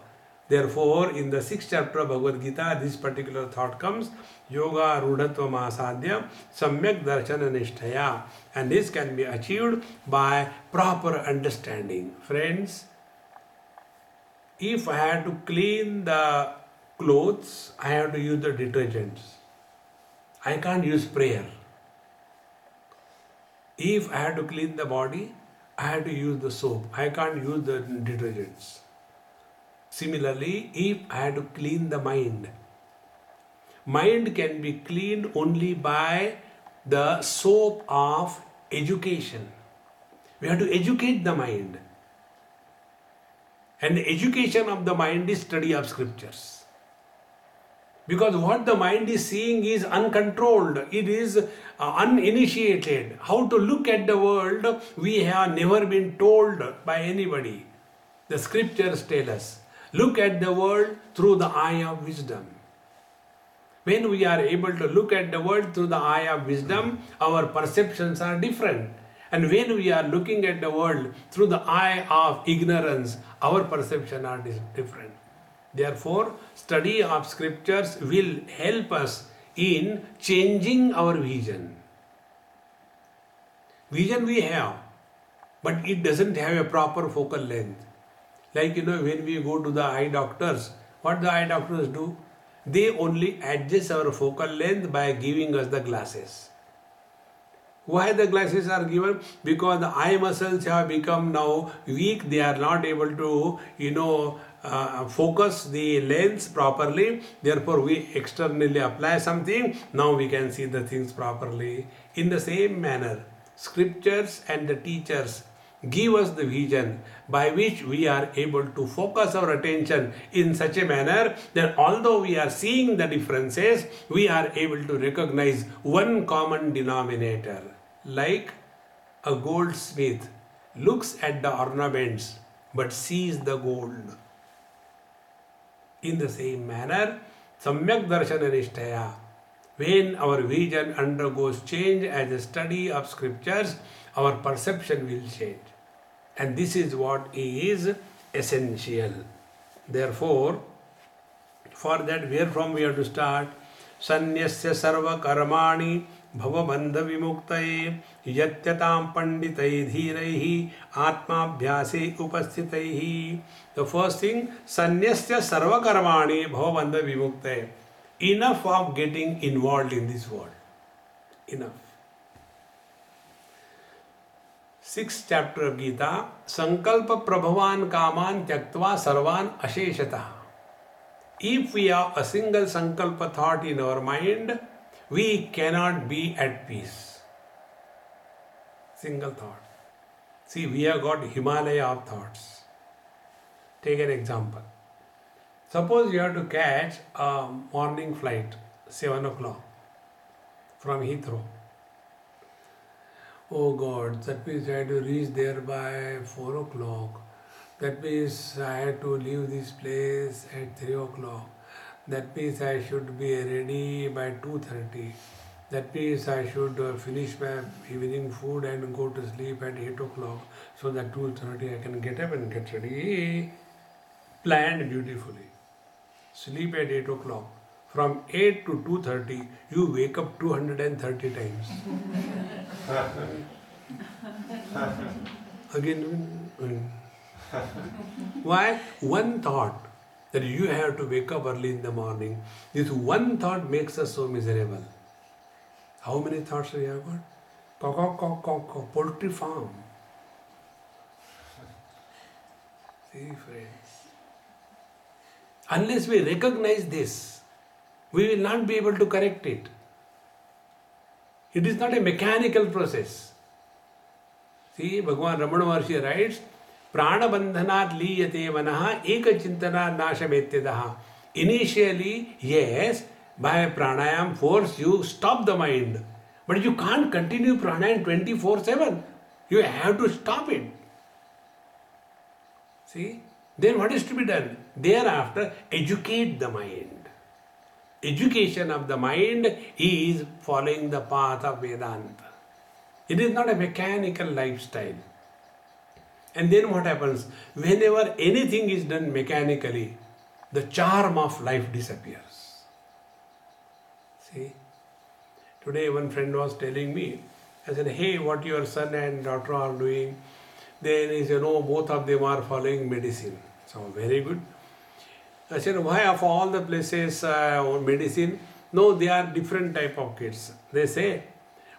Therefore, in the 6th chapter of Bhagavad Gita, this particular thought comes, yoga rudhatva asadhya samyak darshana nishtaya. And this can be achieved by proper understanding. Friends, if I had to clean the clothes, I have to use the detergents. I can't use prayer. If I had to clean the body, I have to use the soap. I can't use the detergents. Similarly, if I had to clean the mind, mind can be cleaned only by the soap of education. We have to educate the mind. And the education of the mind is study of scriptures. Because what the mind is seeing is uncontrolled. It is uninitiated. How to look at the world, we have never been told by anybody. The scriptures tell us, look at the world through the eye of wisdom. When we are able to look at the world through the eye of wisdom, our perceptions are different. And when we are looking at the world through the eye of ignorance, our perceptions are different. Therefore, study of scriptures will help us in changing our vision. Vision we have, but it doesn't have a proper focal length. Like, when we go to the eye doctors, what the eye doctors do? They only adjust our focal length by giving us the glasses. Why the glasses are given? Because the eye muscles have become now weak. They are not able to, focus the lens properly. Therefore, we externally apply something. Now we can see the things properly. In the same manner, scriptures and the teachers, give us the vision by which we are able to focus our attention in such a manner that although we are seeing the differences, we are able to recognize one common denominator. Like a goldsmith looks at the ornaments but sees the gold. In the same manner, Samyak Darshana Nishtaya, when our vision undergoes change as a study of scriptures, our perception will change. And this is what is essential. Therefore, for that, wherefrom we have to start? Sanyasya sarva karmani bhavabandha vimuktaye yatyatam panditai dhiraihi atmabhyase upasthitaihi. The first thing, sanyasya sarva karmani bhavabandha vimuktaye. Enough of getting involved in this world. Enough. 6th chapter of Gita, Sankalpa Prabhavan Kaman Tyaktva Sarvan Asheshata. If we have a single Sankalpa thought in our mind, we cannot be at peace. Single thought. See, we have got Himalaya of thoughts. Take an example. Suppose you have to catch a morning flight, 7 o'clock, from Heathrow. Oh God, that means I had to reach there by 4 o'clock. That means I had to leave this place at 3 o'clock. That means I should be ready by 2:30. That means I should finish my evening food and go to sleep at 8 o'clock so that 2:30 I can get up and get ready. Planned beautifully. Sleep at 8 o'clock. From 8 to 2:30, you wake up 230 times. Again, why? One thought that you have to wake up early in the morning. This one thought makes us so miserable. How many thoughts we have got? Poultry farm. See, friends. Unless we recognize this, we will not be able to correct it. It is not a mechanical process. See, Bhagavan Ramana Maharshi writes, Prana bandhanat liyate vanaha eka chintana nashametyadaha. Initially, yes, by pranayam force you stop the mind. But you can't continue pranayam 24/7. You have to stop it. See? Then what is to be done? Thereafter, educate the mind. Education of the mind is following the path of Vedanta. It is not a mechanical lifestyle. And then what happens? Whenever anything is done mechanically, the charm of life disappears. See? Today one friend was telling me, I said, hey, what your son and daughter are doing? Then he said, no, both of them are following medicine. So, very good. I said, why of all the places medicine? No, they are different type of kids. They say,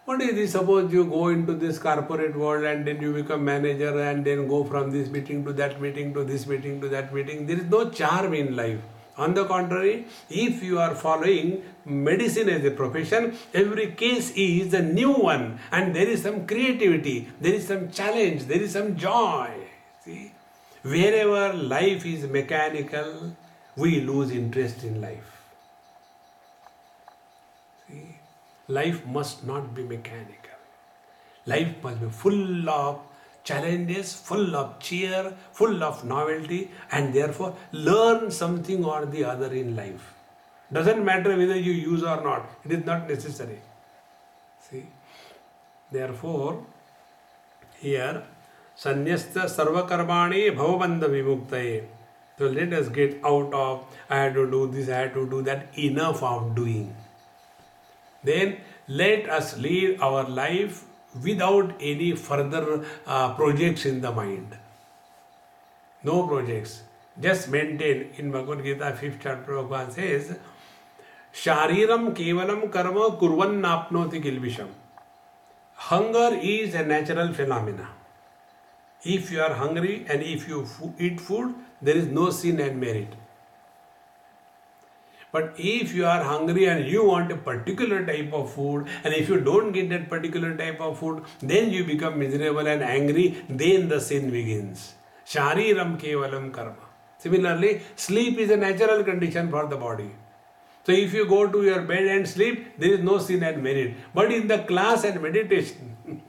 what is this? Suppose you go into this corporate world and then you become manager and then go from this meeting to that meeting to this meeting to that meeting. There is no charm in life. On the contrary, if you are following medicine as a profession, every case is a new one and there is some creativity, there is some challenge, there is some joy. See? Wherever life is mechanical, we lose interest in life. See? Life must not be mechanical. Life must be full of challenges, full of cheer, full of novelty, and therefore learn something or the other in life. Doesn't matter whether you use or not, it is not necessary. See? Therefore, here, Sanyasta sarvakarmani bhavabandha vimuktaye. So let us get out of, I had to do this, I had to do that, enough of doing. Then let us lead our life without any further projects in the mind. No projects. Just maintain. In Bhagavad Gita 5th chapter, Bhagavan says, Shariram kevalam karma kurvan napnoti kilvisham. Hunger is a natural phenomena. If you are hungry and if you eat food, there is no sin and merit. But if you are hungry and you want a particular type of food, and if you don't get that particular type of food, then you become miserable and angry, then the sin begins. Shariram kevalam karma. Similarly, sleep is a natural condition for the body. So if you go to your bed and sleep, there is no sin and merit. But in the class and meditation,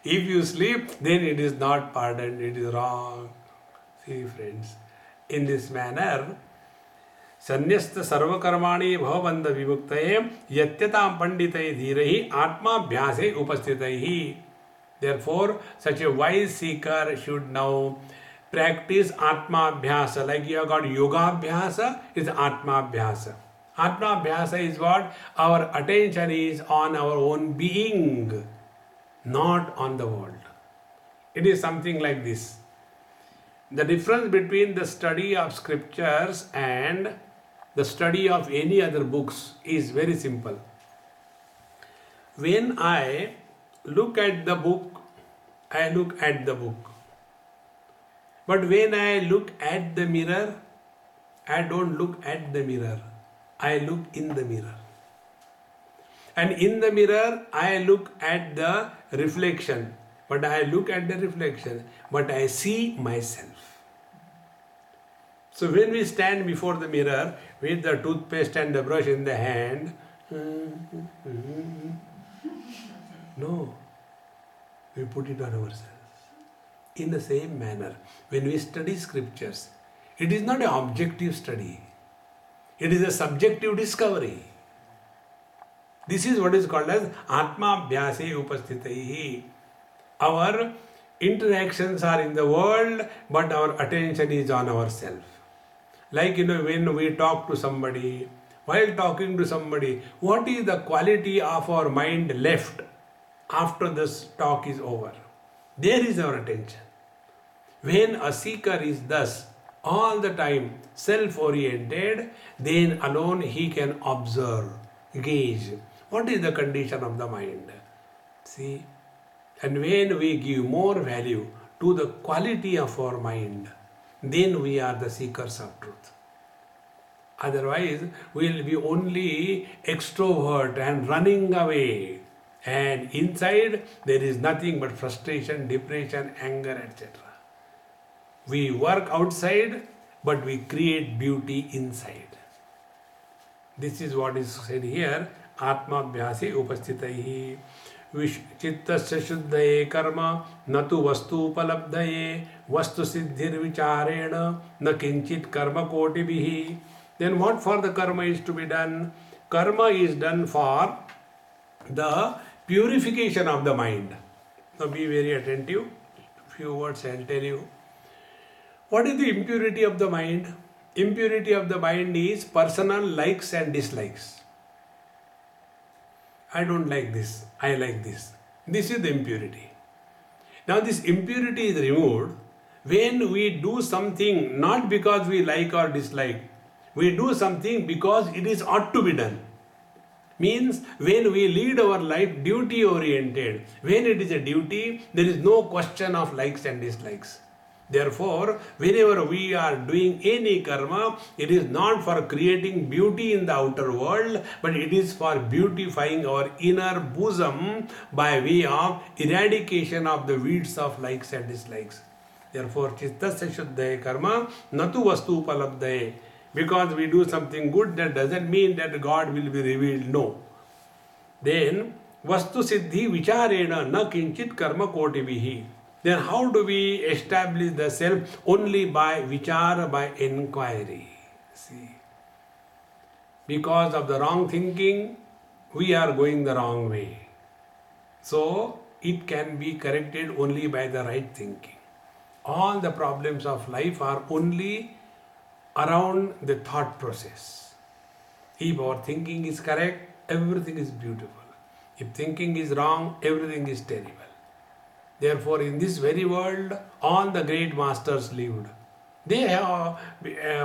if you sleep, then it is not pardoned, it is wrong. See friends, in this manner, Sanyasta sarvakarmani bhavabandha vibhuktaye yatyatam panditaye dhirahi atmabhyase upastitahi. Therefore, such a wise seeker should now practice atmabhyasa. Like you have got yoga abhyasa, is atmabhyasa. Atmabhyasa is what? Our attention is on our own being, not on the world. It is something like this. The difference between the study of scriptures and the study of any other books is very simple. When I look at the book, I look at the book. But when I look at the mirror, I don't look at the mirror. I look in the mirror. And in the mirror, I look at the reflection. But I look at the reflection, but I see myself. So when we stand before the mirror with the toothpaste and the brush in the hand, no, we put it on ourselves. In the same manner, when we study scriptures, it is not an objective study. It is a subjective discovery. This is what is called as Atma Abhyase Upastitaihi. Our interactions are in the world, but our attention is on ourselves. Like, when we talk to somebody, while talking to somebody, what is the quality of our mind left after this talk is over? There is our attention. When a seeker is thus all the time self-oriented, then alone he can observe, gauge. What is the condition of the mind? See? And when we give more value to the quality of our mind, then we are the seekers of truth. Otherwise, we will be only extrovert and running away. And inside, there is nothing but frustration, depression, anger, etc. We work outside, but we create beauty inside. This is what is said here. Atma Abhyase Upastitaihi. Chittasya shuddhaye karma natu vastu upalabdhaye vastu siddhir vicharena na kinchit karma kotibhihi. Then what for the karma is to be done? Karma is done for the purification of the mind. Now be very attentive. Few words I will tell you. What is the impurity of the mind? Impurity of the mind is personal likes and dislikes. I don't like this, I like this. This is the impurity. Now this impurity is removed when we do something not because we like or dislike. We do something because it is ought to be done. Means when we lead our life duty oriented, when it is a duty, there is no question of likes and dislikes. Therefore, whenever we are doing any karma, it is not for creating beauty in the outer world, but it is for beautifying our inner bosom by way of eradication of the weeds of likes and dislikes. Therefore, chittasya shuddhaye karma natu vastu upalabdhaye. Because we do something good, that doesn't mean that God will be revealed. No. Then, vastu siddhi vicharena na kinchit karma kotibhihi. Then how do we establish the self? Only by vichara, by inquiry. See, because of the wrong thinking, we are going the wrong way. So, it can be corrected only by the right thinking. All the problems of life are only around the thought process. If our thinking is correct, everything is beautiful. If thinking is wrong, everything is terrible. Therefore, in this very world, all the great masters lived. They have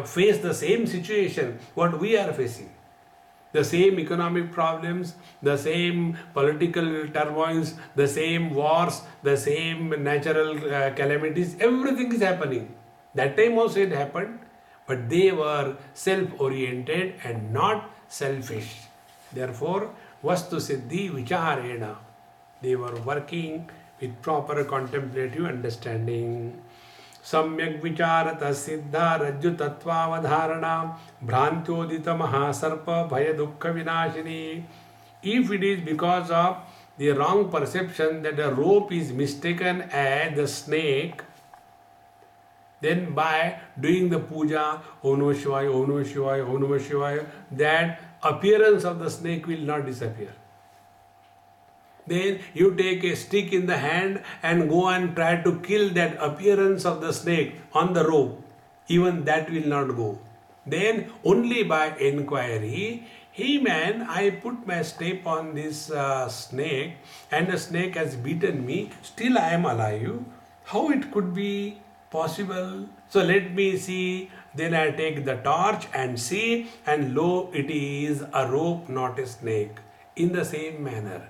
faced the same situation what we are facing. The same economic problems, the same political turmoils, the same wars, the same natural calamities, everything is happening. That time also it happened. but they were self-oriented and not selfish. Therefore, Vastu Siddhi Vicharena. They were working with proper contemplative understanding. Samyak vicharata siddha rajju tattvavadharana bhrantyodita mahasarpa bhaya dukkha vinashini. If it is because of the wrong perception that a rope is mistaken as the snake, then by doing the puja, Om Namah Shivaya, Om Namah Shivaya, Om Namah Shivaya, that appearance of the snake will not disappear. Then you take a stick in the hand and go and try to kill that appearance of the snake on the rope. Even that will not go. Then only by inquiry, hey man, I put my step on this snake and the snake has beaten me, still I am alive. How it could be possible? So let me see. Then I take the torch and see, and lo, it is a rope, not a snake. In the same manner.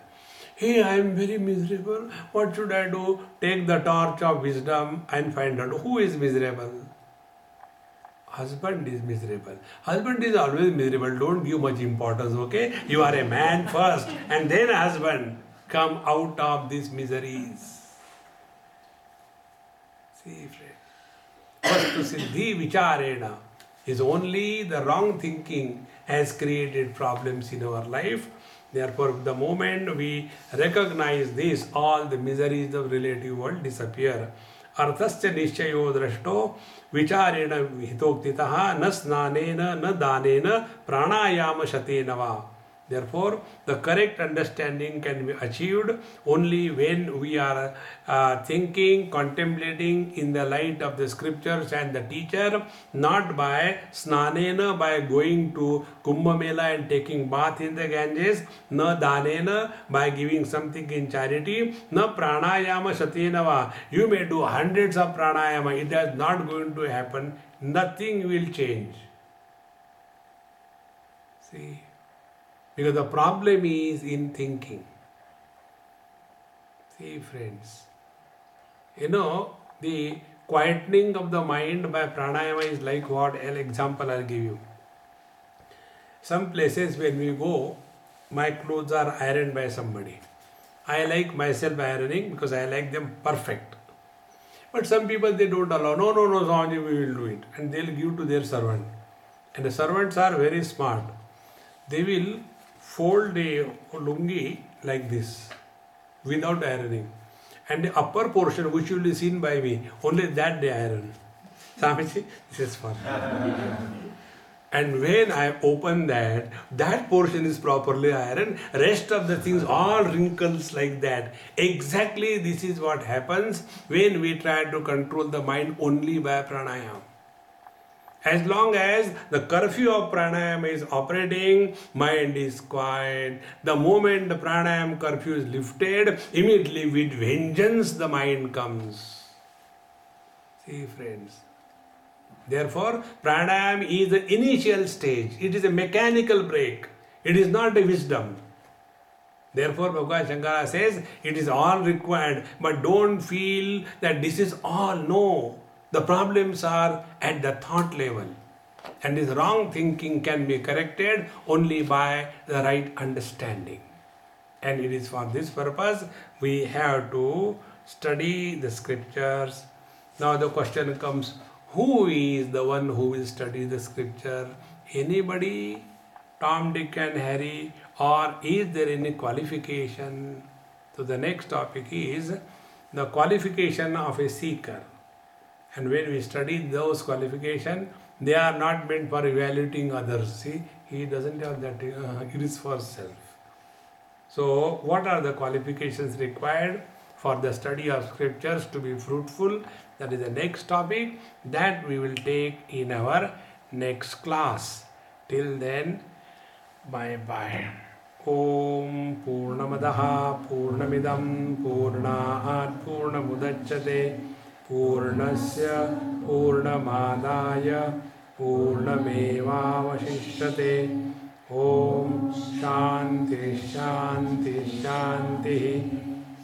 Hey, I am very miserable. What should I do? Take the torch of wisdom and find out who is miserable. Husband is miserable. Husband is always miserable. Don't give much importance, okay? You are a man first and then husband. Come out of these miseries. See, friend. Vastu Siddhi Vicharena is only the wrong thinking has created problems in our life. Therefore, the moment we recognize this, all the miseries of relative world disappear. Arthasya nishchayo drashto vicharena hitoktitaha na snanena na danena pranayama shatena va. Therefore, the correct understanding can be achieved only when we are thinking, contemplating in the light of the scriptures and the teacher, not by snanena, by going to Kumbh Mela and taking bath in the Ganges, na danena, by giving something in charity, na pranayama shatenava. You may do hundreds of pranayama, it is not going to happen, nothing will change. See? Because the problem is in thinking. See, friends, you know, the quietening of the mind by pranayama is like what? An example I'll give you. Some places when we go, my clothes are ironed by somebody. I like myself ironing because I like them perfect. But some people, they don't allow. No, Swami, we will do it. And they'll give to their servant. And the servants are very smart. They will fold a lungi like this without ironing, and the upper portion which will be seen by me, only that they iron. Swamiji, this is fun. And when I open that portion is properly ironed, rest of the things all wrinkles like that. Exactly this is what happens when we try to control the mind only by pranayama. As long as the curfew of pranayama is operating, mind is quiet. The moment the pranayama curfew is lifted, immediately with vengeance the mind comes. See, friends. Therefore, pranayama is the initial stage. It is a mechanical break. It is not a wisdom. Therefore, Bhagavan Shankara says, it is all required, but don't feel that this is all. No. The problems are at the thought level, and this wrong thinking can be corrected only by the right understanding. And it is for this purpose we have to study the scriptures. Now the question comes, who is the one who will study the scripture? Anybody? Tom, Dick and Harry? Or is there any qualification? So the next topic is the qualification of a seeker. And when we study those qualifications, they are not meant for evaluating others. See, he doesn't have that, it is for self. So, what are the qualifications required for the study of scriptures to be fruitful? That is the next topic that we will take in our next class. Till then, bye-bye. Om Purnamadaha Purnamidam Purnaat Purnamudachyate Purnasya Purnamadaya Purnamevavashishyate. Om Shanti Shanti Shanti.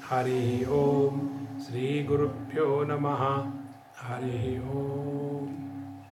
Hari Om. Sri Gurubhyo Namaha. Hari Om.